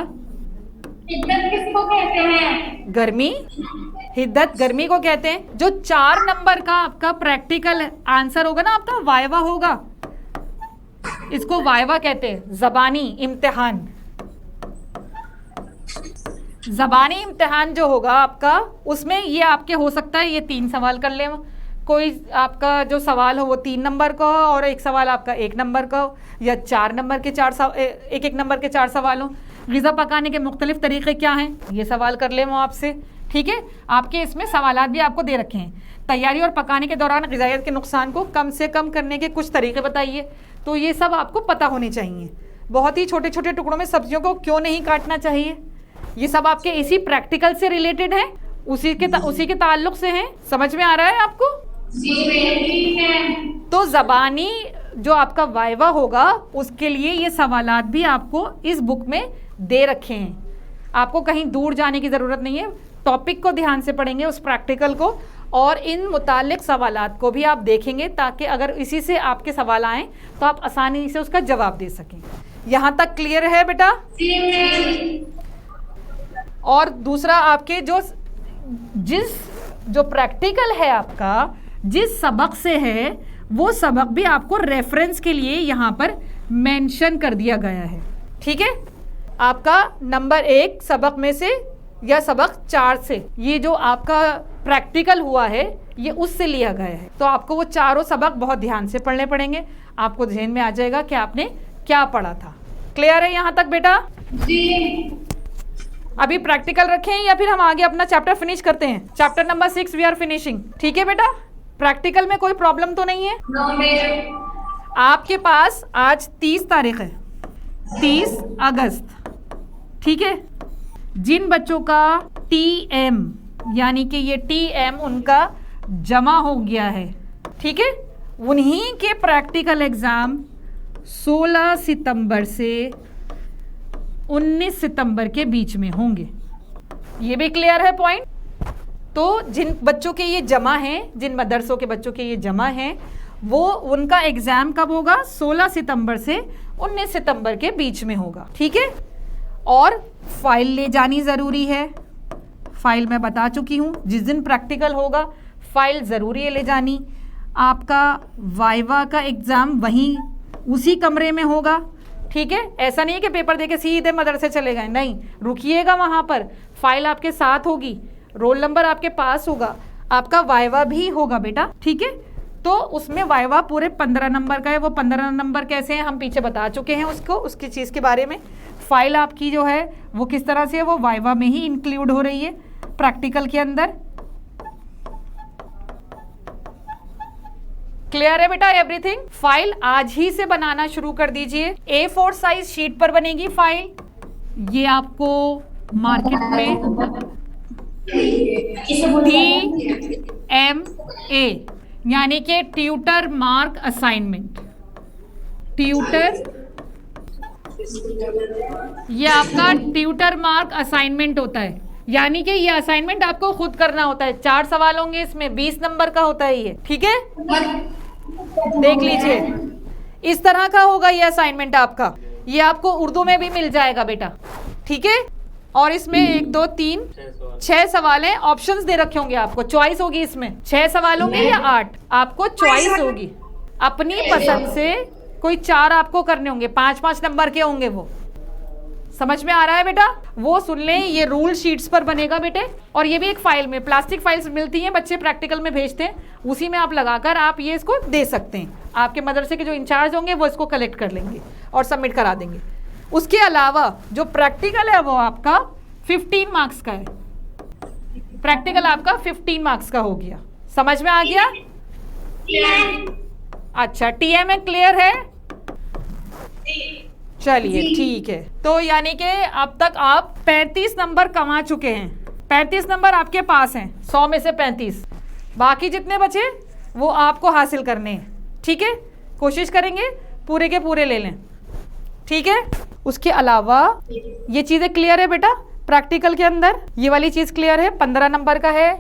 हिद्दत किसको कहते हैं? गर्मी। हिद्दत गर्मी को कहते हैं। जो 4 नंबर का आपका प्रैक्टिकल आंसर होगा ना, आपका वाइवा होगा, इसको वाइवा कहते हैं, ज़बानी इम्तिहान। ज़बानी इम्तिहान जो होगा आपका, उसमें ये आपके हो सकता है ये 3 सवाल कर लें, कोई आपका जो सवाल हो वो 3 नंबर का हो और एक सवाल आपका 1 नंबर का हो, या 4 नंबर के 1 नंबर के 4 सवाल हो। ग़िज़ा पकाने के मुख्तलिफ तरीक़े क्या हैं, ये सवाल कर लें वो आपसे, ठीक है। आपके इसमें सवालात भी आपको दे रखे हैं। तैयारी और पकाने के दौरान ग़िज़ाइयत के नुकसान को कम से कम करने के कुछ तरीक़े बताइए। तो ये सब आपको पता होने चाहिए। बहुत ही छोटे छोटे टुकड़ों में सब्जियों को क्यों नहीं काटना चाहिए, ये सब आपके इसी प्रैक्टिकल से रिलेटेड है, उसी के ताल्लुक से हैं। समझ में आ रहा है आपको? तो ज़बानी जो आपका वाइवा होगा उसके लिए ये सवालात भी आपको इस बुक में दे रखे हैं। आपको कहीं दूर जाने की ज़रूरत नहीं है, टॉपिक को ध्यान से पढ़ेंगे, उस प्रैक्टिकल को, और इन मुतालिक सवालात को भी आप देखेंगे ताकि अगर इसी से आपके सवाल आएँ तो आप आसानी से उसका जवाब दे सकें। यहाँ तक क्लियर है बेटा? और दूसरा आपके जो प्रैक्टिकल है आपका, जिस सबक से है वो सबक भी आपको रेफरेंस के लिए यहाँ पर मेंशन कर दिया गया है, ठीक है। आपका नंबर 1 सबक में से या सबक 4 से ये जो आपका प्रैक्टिकल हुआ है ये उससे लिया गया है। तो आपको वो चारों सबक बहुत ध्यान से पढ़ने पड़ेंगे, आपको ध्यान में आ जाएगा कि आपने क्या पढ़ा था। क्लियर है यहाँ तक बेटा? जी। अभी प्रैक्टिकल रखें या फिर हम आगे अपना चैप्टर फिनिश करते हैं? Chapter number 6 we are finishing, ठीक है बेटा। प्रैक्टिकल में कोई प्रॉब्लम तो नहीं है? आपके पास आज 30 तारीख है, 30 अगस्त, ठीक है। जिन बच्चों का TM यानी कि ये TM उनका जमा हो गया है, ठीक है, उन्हीं के प्रैक्टिकल एग्ज़ाम 16 सितंबर से 19 सितंबर के बीच में होंगे। ये भी क्लियर है पॉइंट? तो जिन बच्चों के ये जमा हैं, जिन मदरसों के बच्चों के ये जमा हैं, वो उनका एग्ज़ाम कब होगा? 16 सितंबर से 19 सितंबर के बीच में होगा, ठीक है। और फाइल ले जानी ज़रूरी है, फाइल मैं बता चुकी हूँ। जिस दिन प्रैक्टिकल होगा फाइल ज़रूरी है ले जानी। आपका वाइवा का एग्ज़ाम वहीं उसी कमरे में होगा, ठीक है। ऐसा नहीं है कि पेपर देके सीधे मदरसे चले गए, नहीं, रुकिएगा वहाँ पर। फाइल आपके साथ होगी, रोल नंबर आपके पास होगा, आपका वाइवा भी होगा बेटा, ठीक है। तो उसमें वाइवा पूरे 15 नंबर का है। वो 15 नंबर कैसे हैं हम पीछे बता चुके हैं उसको, उसकी चीज़ के बारे में। फाइल आपकी जो है वो किस तरह से है, वो वाइवा में ही इंक्लूड हो रही है प्रैक्टिकल के अंदर। क्लियर है बेटा एवरीथिंग? फाइल आज ही से बनाना शुरू कर दीजिए। A4 साइज शीट पर बनेगी फाइल। ये आपको मार्केट में TMA यानी कि ट्यूटर मार्क असाइनमेंट, ट्यूटर, ये आपका ट्यूटर मार्क असाइनमेंट होता है। यानी कि ये असाइनमेंट आपको खुद करना होता है। 4 सवाल होंगे इसमें, 20 नंबर का होता है ये, ठीक है। देख लीजिए इस तरह का होगा ये असाइनमेंट आपका। ये आपको उर्दू में भी मिल जाएगा बेटा, ठीक है। और इसमें 1 2 3 6 सवाल हैं। ऑप्शंस दे रखे होंगे आपको, चॉइस होगी इसमें। 6 सवाल होंगे या 8, आपको चॉइस होगी अपनी पसंद से। कोई 4 आपको करने होंगे, 5-5 नंबर के होंगे। वो समझ में आ रहा है बेटा? वो सुन लें, ये रूल शीट्स पर बनेगा बेटे। और ये भी एक फाइल में, प्लास्टिक फाइल्स मिलती हैं, बच्चे प्रैक्टिकल में भेजते हैं, उसी में आप लगाकर आप ये इसको दे सकते हैं। आपके मदरसे के जो इंचार्ज होंगे वो इसको कलेक्ट कर लेंगे और सबमिट करा देंगे। उसके अलावा जो प्रैक्टिकल है वो आपका 15 मार्क्स का है। प्रैक्टिकल आपका 15 मार्क्स का हो गया। समझ में आ गया? अच्छा, TMA क्लियर है? चलिए ठीक है। तो यानी कि अब तक आप 35 नंबर कमा चुके हैं। 35 नंबर आपके पास हैं, 100 में से 35। बाकी जितने बचे वो आपको हासिल करने हैं, ठीक है। कोशिश करेंगे पूरे के पूरे ले लें, ठीक है। उसके अलावा ये चीज़ें क्लियर है बेटा? प्रैक्टिकल के अंदर ये वाली चीज़ क्लियर है। 15 नंबर का है।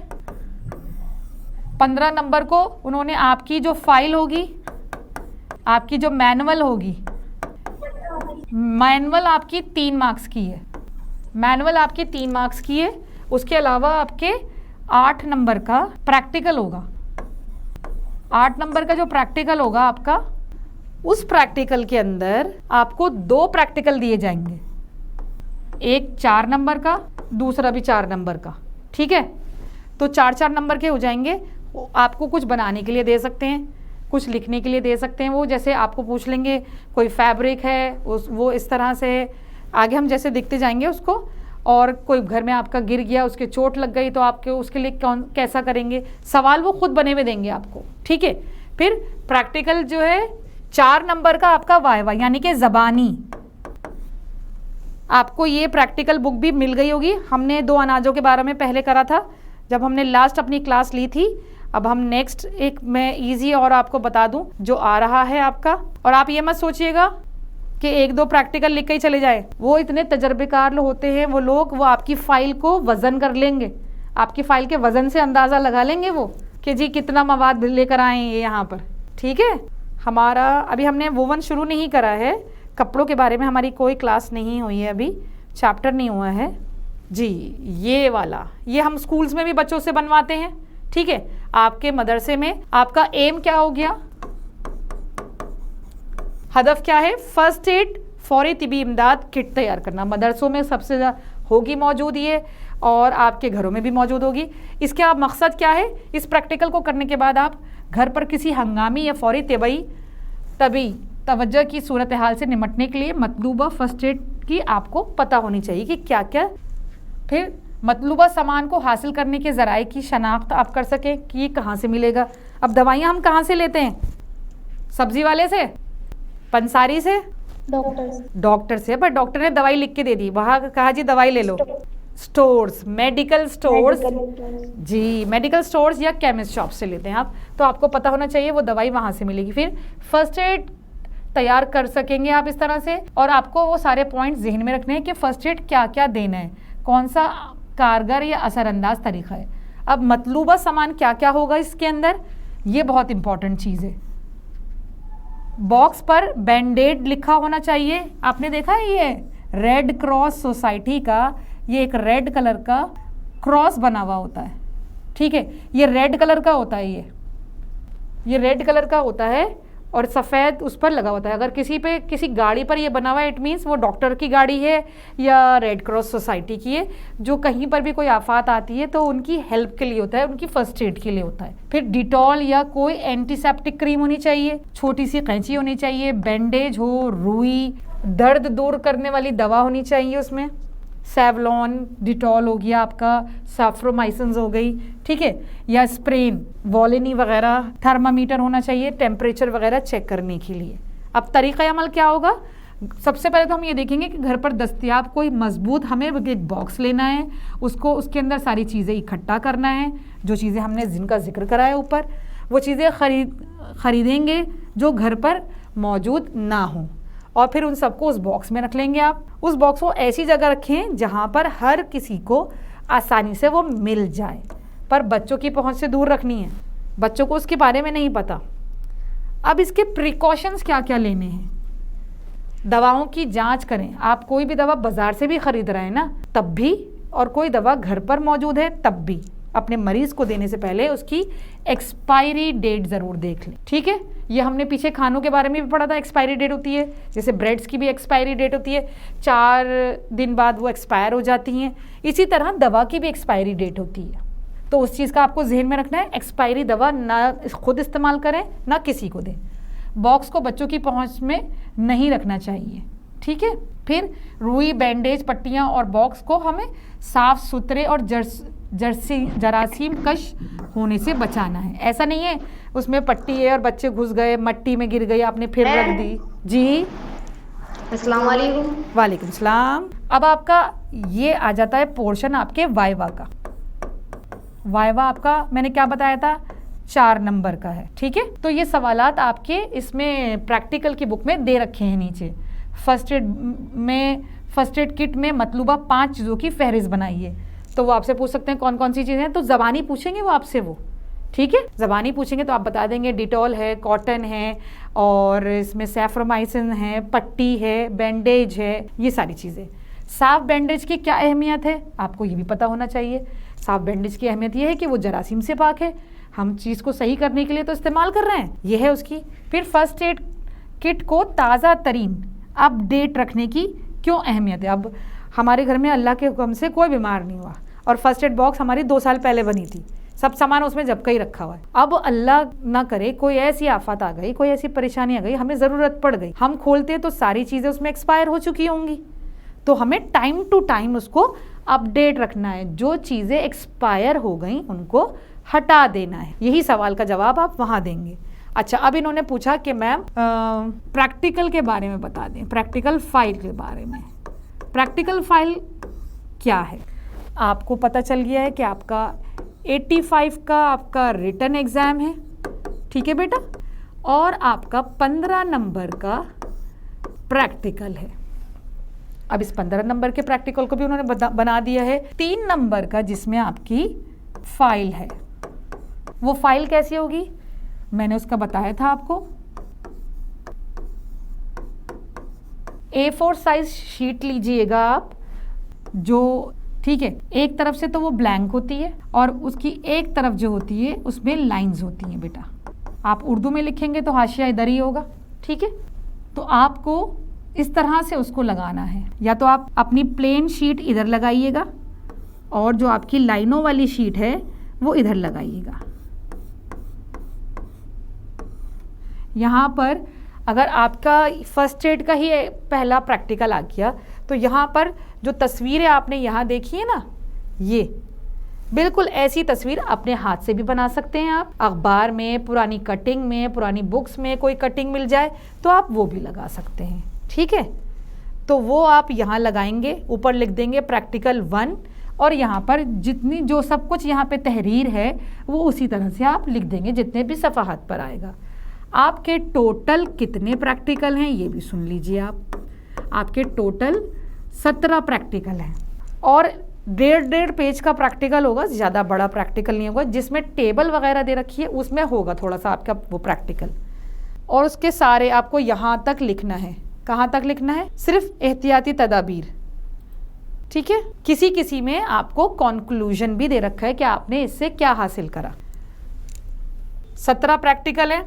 15 नंबर को उन्होंने आपकी जो फाइल होगी, आपकी जो मैनुअल होगी, मैनुअल आपकी 3 मार्क्स की है। मैनुअल आपकी 3 मार्क्स की है। उसके अलावा आपके 8 नंबर का प्रैक्टिकल होगा। 8 नंबर का जो प्रैक्टिकल होगा आपका, उस प्रैक्टिकल के अंदर आपको 2 प्रैक्टिकल दिए जाएंगे। एक 4 नंबर का, दूसरा भी 4 नंबर का, ठीक है। तो 4-4 नंबर के हो जाएंगे। आपको कुछ बनाने के लिए दे सकते हैं, कुछ लिखने के लिए दे सकते हैं। वो जैसे आपको पूछ लेंगे कोई फैब्रिक है वो इस तरह से, आगे हम जैसे दिखते जाएंगे उसको। और कोई घर में आपका गिर गया, उसके चोट लग गई, तो आपके उसके लिए कैसा करेंगे, सवाल वो खुद बने हुए देंगे आपको, ठीक है। फिर प्रैक्टिकल जो है 4 नंबर का आपका वाइवा यानी कि ज़बानी। आपको ये प्रैक्टिकल बुक भी मिल गई होगी। हमने 2 अनाजों के बारे में पहले करा था जब हमने लास्ट अपनी क्लास ली थी। अब हम नेक्स्ट एक मैं इजी और आपको बता दूं जो आ रहा है आपका। और आप ये मत सोचिएगा कि 1-2 प्रैक्टिकल लिख के ही चले जाए। वो इतने तजर्बेकार होते हैं वो लोग, वो आपकी फ़ाइल को वज़न कर लेंगे, आपकी फ़ाइल के वज़न से अंदाज़ा लगा लेंगे वो कि जी कितना मवाद लेकर आए हैं यहाँ पर, ठीक है। हमारा अभी हमने वोवन शुरू नहीं करा है, कपड़ों के बारे में हमारी कोई क्लास नहीं हुई है, अभी चैप्टर नहीं हुआ है जी। ये वाला ये हम स्कूल्स में भी बच्चों से बनवाते हैं, ठीक है। आपके मदरसे में आपका एम क्या हो गया, हदफ क्या है, फर्स्ट एड फौरी तिबी इमदाद किट तैयार करना। मदरसों में सबसे ज़्यादा होगी मौजूद ये, और आपके घरों में भी मौजूद होगी। इसके आप मकसद क्या है, इस प्रैक्टिकल को करने के बाद आप घर पर किसी हंगामी या फौरी तभी तवज्जो की सूरत हाल से निपटने के लिए मतलूबा फर्स्ट एड की आपको पता होनी चाहिए कि क्या क्या। फिर मतलूबा सामान को हासिल करने के ज़राए की शनाख्त आप कर सकें कि ये कहाँ से मिलेगा। अब दवाइयाँ हम कहाँ से लेते हैं, सब्जी वाले से, पंसारी से, डॉक्टर से। पर डॉक्टर ने दवाई लिख के दे दी, वहाँ कहा जी दवाई ले लो, स्टोर्स, मेडिकल स्टोर्स जी, मेडिकल स्टोर्स या केमिस्ट शॉप से लेते हैं आप। तो आपको पता होना चाहिए वो दवाई वहाँ से मिलेगी। फिर फर्स्ट एड तैयार कर सकेंगे आप इस तरह से, और आपको वो सारे पॉइंट्स जहन में रखने हैं कि फर्स्ट एड क्या क्या देना है, कौन सा कारगर या असरअंदाज तरीका है। अब मतलूबा सामान क्या क्या होगा इसके अंदर, ये बहुत इंपॉर्टेंट चीज़ है। बॉक्स पर बैंडेड लिखा होना चाहिए। आपने देखा है ये रेड क्रॉस सोसाइटी का, ये एक रेड कलर का क्रॉस बना हुआ होता है, ठीक है। ये रेड कलर का होता है, ये रेड कलर का होता है और सफ़ेद उस पर लगा होता है। अगर किसी गाड़ी पर ये बना हुआ है, इट मीन्स वो डॉक्टर की गाड़ी है या रेड क्रॉस सोसाइटी की है, जो कहीं पर भी कोई आफत आती है तो उनकी हेल्प के लिए होता है, उनकी फर्स्ट एड के लिए होता है। फिर डिटॉल या कोई एंटीसेप्टिक क्रीम होनी चाहिए, छोटी सी कैंची होनी चाहिए, बैंडेज हो, रुई, दर्द दूर करने वाली दवा होनी चाहिए उसमें, सेवलॉन, डिटॉल हो गया आपका, साफ्रोमाइसिन हो गई, ठीक है, या स्प्रेन, वॉलिनी वगैरह, थर्मामीटर होना चाहिए टेम्परेचर वगैरह चेक करने के लिए। अब तरीक़ा अमल क्या होगा, सबसे पहले तो हम ये देखेंगे कि घर पर दस्तयाब कोई मजबूत हमें एक बॉक्स लेना है, उसके अंदर सारी चीज़ें इकट्ठा करना है, जो चीज़ें हमने जिनका जिक्र करा है ऊपर, वो चीज़ें खरीदेंगे जो घर पर मौजूद ना हो, और फिर उन सबको उस बॉक्स में रख लेंगे आप। उस बॉक्स को ऐसी जगह रखें जहाँ पर हर किसी को आसानी से वो मिल जाए, पर बच्चों की पहुँच से दूर रखनी है, बच्चों को उसके बारे में नहीं पता। अब इसके प्रिकॉशंस क्या क्या लेने हैं, दवाओं की जांच करें। आप कोई भी दवा बाज़ार से भी ख़रीद रहे हैं ना, तब भी, और कोई दवा घर पर मौजूद है तब भी, अपने मरीज़ को देने से पहले उसकी एक्सपायरी डेट ज़रूर देख लें, ठीक है। ये हमने पीछे खानों के बारे में भी पढ़ा था, एक्सपायरी डेट होती है, जैसे ब्रेड्स की भी एक्सपायरी डेट होती है, 4 दिन बाद वो एक्सपायर हो जाती हैं। इसी तरह दवा की भी एक्सपायरी डेट होती है, तो उस चीज़ का आपको जहन में रखना है। एक्सपायरी दवा ना खुद इस्तेमाल करें ना किसी को दें। बॉक्स को बच्चों की पहुंच में नहीं रखना चाहिए, ठीक है। फिर रुई, बैंडेज, पट्टियाँ और बॉक्स को हमें साफ़ सुथरे और जरासीम कश होने से बचाना है। ऐसा नहीं है उसमें पट्टी है और बच्चे घुस गए, मट्टी में गिर गए, आपने फिर रख दी जी। अस्सलाम वालेकुम। वालेकुम सलाम। अब आपका ये आ जाता है पोर्शन आपके वाइवा का। वाइवा आपका मैंने क्या बताया था, 4 नंबर का है, ठीक है। तो ये सवालात आपके इसमें प्रैक्टिकल की बुक में दे रखे हैं नीचे। फर्स्ट एड किट में मतलूबा 5 चीज़ों की फहरिस्त बनाइए। तो वो आपसे पूछ सकते हैं कौन कौन सी चीज़ें हैं, तो ज़बानी पूछेंगे वो आपसे, वो ठीक है, ज़बानी पूछेंगे तो आप बता देंगे डिटॉल है, कॉटन है, और इसमें सैफ्रोमाइसिन है, पट्टी है, बैंडेज है, ये सारी चीज़ें। साफ़ बैंडेज की क्या अहमियत है, आपको ये भी पता होना चाहिए। साफ़ बैंडेज की अहमियत ये है कि वो जरासीम से पाक है, हम चीज़ को सही करने के लिए तो इस्तेमाल कर रहे हैं, ये है उसकी। फिर फर्स्ट एड किट को ताज़ा तरीन अपडेट रखने की क्यों अहमियत है। अब हमारे घर में अल्लाह के हुक्म से कोई बीमार नहीं हुआ, और फर्स्ट एड बॉक्स हमारी 2 साल पहले बनी थी, सब सामान उसमें जब का ही रखा हुआ है। अब अल्लाह ना करे कोई ऐसी आफत आ गई, कोई ऐसी परेशानी आ गई, हमें ज़रूरत पड़ गई, हम खोलते तो सारी चीज़ें उसमें एक्सपायर हो चुकी होंगी। तो हमें टाइम टू टाइम उसको अपडेट रखना है, जो चीज़ें एक्सपायर हो गई उनको हटा देना है। यही सवाल का जवाब आप वहाँ देंगे। अच्छा, अब इन्होंने पूछा कि मैम प्रैक्टिकल के बारे में बता दें, प्रैक्टिकल फाइल के बारे में। प्रैक्टिकल फाइल क्या है? आपको पता चल गया है कि आपका 85 का आपका रिटन एग्ज़ाम है, ठीक है बेटा, और आपका 15 नंबर का प्रैक्टिकल है। अब इस 15 नंबर के प्रैक्टिकल को भी उन्होंने बना दिया है 3 नंबर का, जिसमें आपकी फाइल है। वो फाइल कैसी होगी मैंने उसका बताया था आपको। A4 साइज शीट लीजिएगा आप, जो ठीक है, एक तरफ से तो वो ब्लैंक होती है और उसकी एक तरफ जो होती है उसमें लाइंस होती हैं बेटा। आप उर्दू में लिखेंगे तो हाशिया इधर ही होगा, ठीक है। तो आपको इस तरह से उसको लगाना है, या तो आप अपनी प्लेन शीट इधर लगाइएगा और जो आपकी लाइनों वाली शीट है वो इधर लगाइएगा। यहाँ पर अगर आपका फर्स्ट एड का ही पहला प्रैक्टिकल आ गया तो यहाँ पर जो तस्वीरें आपने यहाँ देखी है ना, ये बिल्कुल ऐसी तस्वीर अपने हाथ से भी बना सकते हैं आप। अखबार में, पुरानी कटिंग में, पुरानी बुक्स में कोई कटिंग मिल जाए तो आप वो भी लगा सकते हैं, ठीक है। तो वो आप यहाँ लगाएंगे, ऊपर लिख देंगे प्रैक्टिकल 1, और यहाँ पर जितनी जो सब कुछ यहाँ पे तहरीर है वो उसी तरह से आप लिख देंगे जितने भी सफ़हात पर आएगा। आपके टोटल कितने प्रैक्टिकल हैं ये भी सुन लीजिए आप। आपके टोटल 17 प्रैक्टिकल हैं और 1.5 पेज का प्रैक्टिकल होगा, ज़्यादा बड़ा प्रैक्टिकल नहीं होगा। जिसमें टेबल वगैरह दे रखी है उसमें होगा थोड़ा सा आपका वो प्रैक्टिकल, और उसके सारे आपको यहाँ तक लिखना है। कहाँ तक लिखना है? सिर्फ एहतियाती तदाबीर, ठीक है। किसी किसी में आपको कॉन्क्लूजन भी दे रखा है कि आपने इससे क्या हासिल करा। 17 प्रैक्टिकल है,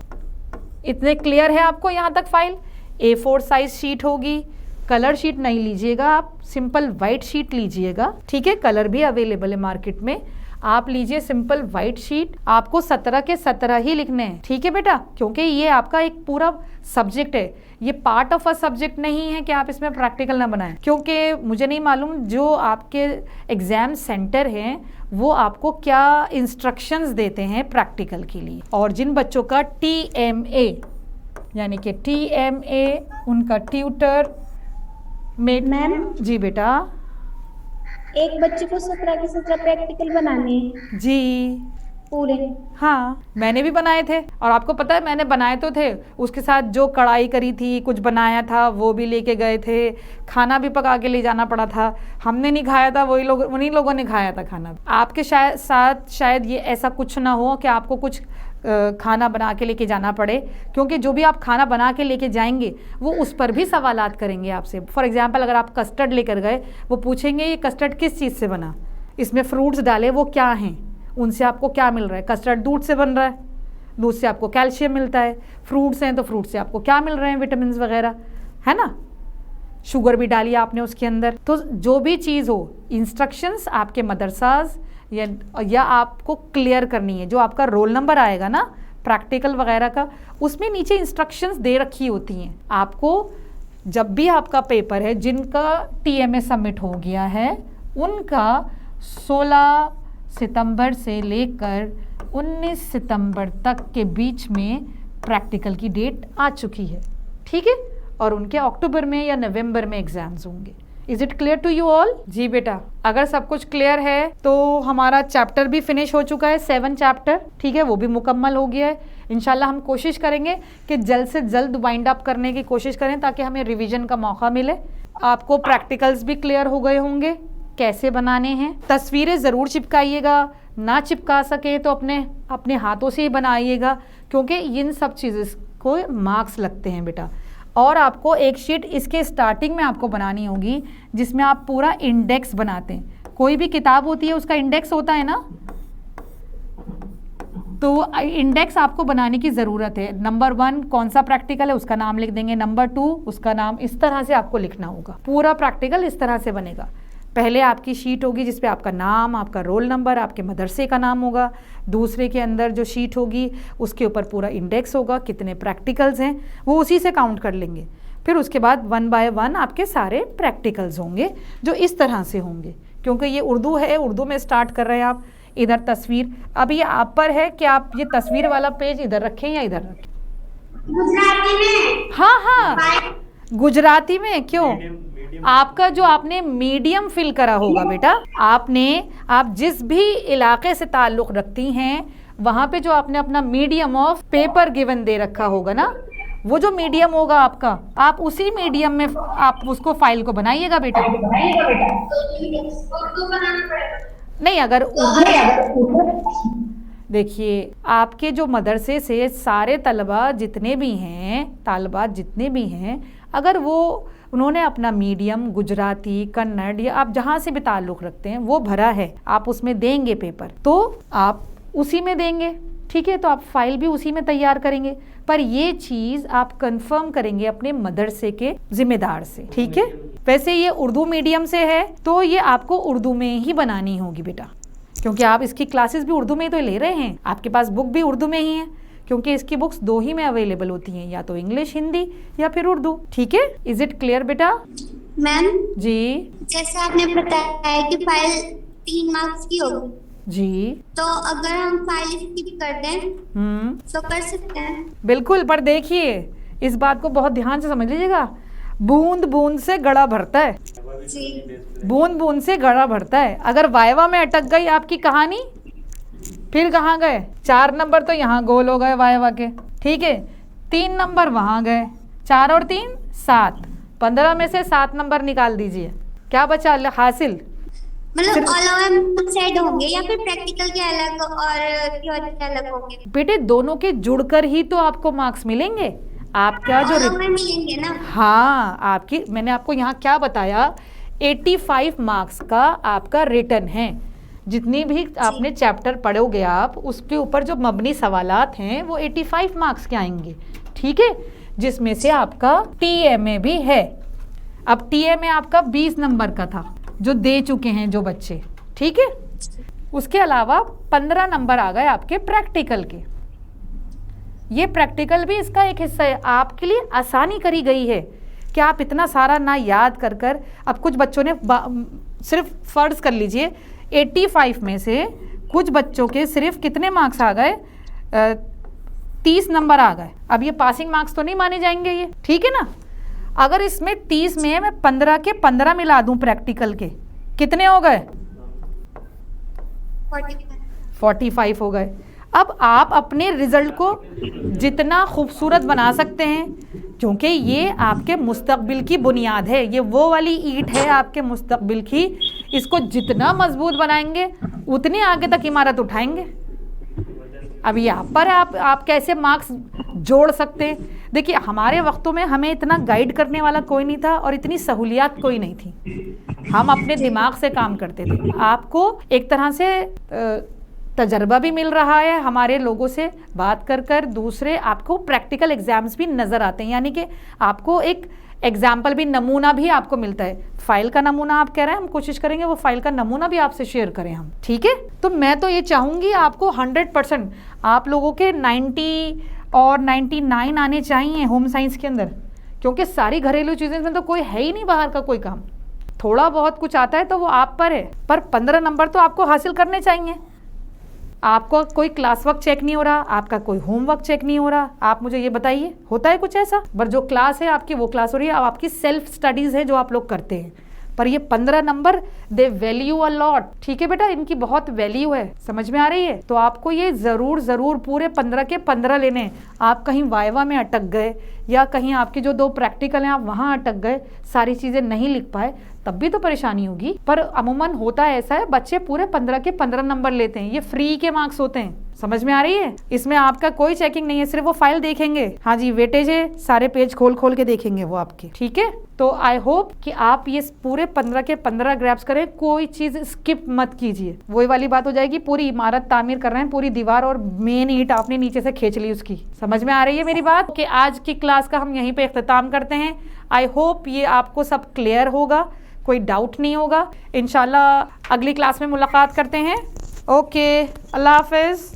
इतने क्लियर है आपको यहाँ तक। फाइल A4 साइज शीट होगी, कलर शीट नहीं लीजिएगा आप, सिंपल वाइट शीट लीजिएगा, ठीक है। कलर भी अवेलेबल है मार्केट में, आप लीजिए सिंपल वाइट शीट। आपको 17 के 17 ही लिखने हैं, ठीक है बेटा, क्योंकि ये आपका एक पूरा सब्जेक्ट है, ये पार्ट ऑफ अ सब्जेक्ट नहीं है कि आप इसमें प्रैक्टिकल ना बनाएं। क्योंकि मुझे नहीं मालूम जो आपके एग्जाम सेंटर हैं वो आपको क्या इंस्ट्रक्शंस देते हैं प्रैक्टिकल के लिए। और जिन बच्चों का TMA यानी कि TMA उनका ट्यूटर मैम जी बेटा, एक बच्चे को 17 के 17 प्रैक्टिकल बनाने हैं जी पूरे। हाँ, मैंने भी बनाए थे, और आपको पता है मैंने बनाए तो थे, उसके साथ जो कढ़ाई करी थी, कुछ बनाया था वो भी लेके गए थे, खाना भी पका के ले जाना पड़ा था। हमने नहीं खाया था, वही लोग, उन्हीं लोगों ने खाया था खाना। आपके शायद ये ऐसा कुछ ना हो कि आपको कुछ खाना बना के लेके जाना पड़े, क्योंकि जो भी आप खाना बना के लेके जाएंगे वो उस पर भी सवालात करेंगे आपसे। फॉर एग्जांपल अगर आप कस्टर्ड लेकर गए, वो पूछेंगे ये कस्टर्ड किस चीज़ से बना, इसमें फ्रूट्स डाले वो क्या हैं, उनसे आपको क्या मिल रहा है। कस्टर्ड दूध से बन रहा है, दूध से आपको कैल्शियम मिलता है, फ्रूट्स हैं तो फ्रूट से आपको क्या मिल रहे हैं, विटामिन वगैरह, है ना। शुगर भी डाली आपने उसके अंदर। तो जो भी चीज़ हो, इंस्ट्रक्शंस आपके मदरसाज या आपको क्लियर करनी है। जो आपका रोल नंबर आएगा ना प्रैक्टिकल वगैरह का, उसमें नीचे इंस्ट्रक्शंस दे रखी होती हैं। आपको जब भी आपका पेपर है, जिनका TMA सबमिट हो गया है उनका 16 सितंबर से लेकर 19 सितंबर तक के बीच में प्रैक्टिकल की डेट आ चुकी है, ठीक है। और उनके अक्टूबर में या नवंबर में एग्जाम्स होंगे। Is it clear to you all? जी बेटा, अगर सब कुछ क्लियर है तो हमारा चैप्टर भी फिनिश हो चुका है, 7 चैप्टर, ठीक है, वो भी मुकम्मल हो गया है। इंशाल्लाह हम कोशिश करेंगे कि जल्द से जल्द वाइंड अप करने की कोशिश करें ताकि हमें रिवीजन का मौका मिले। आपको प्रैक्टिकल्स भी क्लियर हो गए होंगे कैसे बनाने हैं। तस्वीरें ज़रूर चिपकाइएगा, ना चिपका सके तो अपने हाथों से ही बनाइएगा, क्योंकि इन सब चीज़ों को मार्क्स लगते हैं बेटा। और आपको एक शीट इसके स्टार्टिंग में आपको बनानी होगी जिसमें आप पूरा इंडेक्स बनाते हैं। कोई भी किताब होती है उसका इंडेक्स होता है ना, तो इंडेक्स आपको बनाने की ज़रूरत है। नंबर 1 कौन सा प्रैक्टिकल है उसका नाम लिख देंगे, नंबर 2 उसका नाम, इस तरह से आपको लिखना होगा। पूरा प्रैक्टिकल इस तरह से बनेगा। पहले आपकी शीट होगी जिसपे आपका नाम, आपका रोल नंबर, आपके मदरसे का नाम होगा। दूसरे के अंदर जो शीट होगी उसके ऊपर पूरा इंडेक्स होगा, कितने प्रैक्टिकल्स हैं वो उसी से काउंट कर लेंगे। फिर उसके बाद 1 बाय 1 आपके सारे प्रैक्टिकल्स होंगे जो इस तरह से होंगे। क्योंकि ये उर्दू है, उर्दू में स्टार्ट कर रहे हैं आप। इधर तस्वीर, अब ये आप पर है कि आप ये तस्वीर वाला पेज इधर रखें या इधर रखें? गुजराती में। हाँ, गुजराती में। क्यों? आपका जो आपने मीडियम फिल करा होगा बेटा, आप जिस भी इलाके से ताल्लुक़ रखती हैं वहाँ पे जो आपने अपना मीडियम ऑफ पेपर गिवन दे रखा होगा ना, वो जो मीडियम होगा आपका, आप उसी मीडियम में आप उसको फाइल को बनाइएगा बेटा। नहीं, अगर देखिए आपके जो मदरसे से सारे तालिबात जितने भी हैं, अगर उन्होंने अपना मीडियम गुजराती, कन्नड़ या आप जहाँ से भी ताल्लुक़ रखते हैं वो भरा है, आप उसमें देंगे पेपर, तो आप उसी में देंगे, ठीक है? तो आप फाइल भी उसी में तैयार करेंगे। पर ये चीज़ आप कंफर्म करेंगे अपने मदरसे के जिम्मेदार से, ठीक है? वैसे ये उर्दू मीडियम से है तो ये आपको उर्दू में ही बनानी होगी बेटा, क्योंकि आप इसकी क्लासेस भी उर्दू में ही तो ले रहे हैं। आपके पास बुक भी उर्दू में ही है, क्योंकि इसकी बुक्स 2 ही में अवेलेबल होती हैं, या तो इंग्लिश हिंदी या फिर उर्दू, ठीक है? इज इट क्लियर बेटा? मैम जी जैसे आपने बताया कि फाइल 3 मार्क्स की होगी जी, तो अगर हम फाइल स्किप कर दें तो कर सकते हैं? बिल्कुल। पर देखिए इस बात को बहुत ध्यान से समझ लीजिएगा, बूंद बूंद से गड़ा भरता है, बूंद बूंद से गड़ा भरता है। अगर वाइवा में अटक गई आपकी कहानी, फिर कहाँ गए? 4 नंबर तो यहाँ गोल हो गए वाइवा के, ठीक है? 3 नंबर वहाँ गए, 4 और 3 7, 15 में से 7 नंबर निकाल दीजिए, क्या बचा हासिल? मतलब ऑल ओवर सेट होंगे या फिर प्रैक्टिकल के अलग और थ्योरी के अलग होंगे? बेटे दोनों के जुड़कर ही तो आपको मार्क्स मिलेंगे। आपका जो मिलेंगे ना? हाँ, मैंने आपको यहाँ क्या बताया, 85 मार्क्स का आपका रिटर्न है। जितनी भी आपने चैप्टर पढ़ोगे आप, उसके ऊपर जो मबनी सवालात हैं वो 85 मार्क्स के आएंगे, ठीक है? जिसमें से आपका TMA भी है। अब TMA आपका 20 नंबर का था जो दे चुके हैं जो बच्चे, ठीक है? उसके अलावा 15 नंबर आ गए आपके प्रैक्टिकल के। ये प्रैक्टिकल भी इसका एक हिस्सा है, आपके लिए आसानी करी गई है कि आप इतना सारा ना याद कर अब कुछ बच्चों ने सिर्फ फ़र्ज़ कर लीजिए 85 में से कुछ बच्चों के सिर्फ कितने मार्क्स आ गए, 30 नंबर आ गए। अब ये पासिंग मार्क्स तो नहीं माने जाएंगे ये, ठीक है ना? अगर इसमें 30 में मैं 15 के 15 मिला दूं प्रैक्टिकल के, कितने हो गए? 45 हो गए। अब आप अपने रिजल्ट को जितना खूबसूरत बना सकते हैं, क्योंकि ये आपके मुस्तकबिल की बुनियाद है, ये वो वाली ईंट है आपके मुस्तकबिल की, इसको जितना मजबूत बनाएंगे उतने आगे तक इमारत उठाएंगे। अब ये आप पर आप कैसे मार्क्स जोड़ सकते हैं। देखिए हमारे वक्तों में हमें इतना गाइड करने वाला कोई नहीं था और इतनी सहूलियात कोई नहीं थी, हम अपने दिमाग से काम करते थे। आपको एक तरह से तजर्बा भी मिल रहा है हमारे लोगों से बात कर, दूसरे आपको प्रैक्टिकल एग्जाम्स भी नज़र आते हैं, यानी कि आपको एक एग्जाम्पल भी, नमूना भी आपको मिलता है। फाइल का नमूना आप कह रहे हैं, हम कोशिश करेंगे वो फाइल का नमूना भी आपसे शेयर करें हम, ठीक है? तो मैं तो ये चाहूँगी आपको 100% आप लोगों के 90 और 99 आने चाहिए होम साइंस के अंदर, क्योंकि सारी घरेलू चीज़ें में तो कोई है ही नहीं बाहर का कोई काम। थोड़ा बहुत कुछ आता है तो वो आप पर है, पर 15 नंबर तो आपको हासिल करने चाहिए। आपको कोई क्लास वर्क चेक नहीं हो रहा, आपका कोई होमवर्क चेक नहीं हो रहा, आप मुझे ये बताइए होता है कुछ ऐसा? पर जो क्लास है आपकी वो क्लास हो रही है, अब आपकी सेल्फ स्टडीज़ है जो आप लोग करते हैं। पर ये 15 number they value a lot, ठीक है बेटा? इनकी बहुत वैल्यू है, समझ में आ रही है? तो आपको ये ज़रूर पूरे 15 के 15 लेने हैं। आप कहीं वाइवा में अटक गए या कहीं आपके जो 2 प्रैक्टिकल हैं आप वहाँ अटक गए, सारी चीज़ें नहीं लिख पाए, तब भी तो परेशानी होगी। पर अमूमन होता ऐसा है, बच्चे पूरे 15 के 15 नंबर लेते हैं, ये फ्री के मार्क्स होते हैं, समझ में आ रही है? इसमें आपका कोई चेकिंग नहीं है, सिर्फ वो फाइल देखेंगे। हाँ जी, वेटेज है, सारे पेज खोल खोल के देखेंगे वो आपके, ठीक है। तो आई होप कि आप ये पूरे 15 के 15 ग्रैब्स करें, कोई चीज स्किप मत कीजिए। वही वाली बात हो जाएगी, पूरी इमारत तामीर कर रहे हैं, पूरी दीवार और मेन ईंट आपने नीचे से खींच ली उसकी। समझ में आ रही है मेरी बात? कि आज की क्लास का हम यहीं पे इख्तिताम करते हैं। आई होप ये आपको सब क्लियर होगा, कोई डाउट नहीं होगा। इंशाल्लाह अगली क्लास में मुलाकात करते हैं। ओके, अल्लाह हाफिज।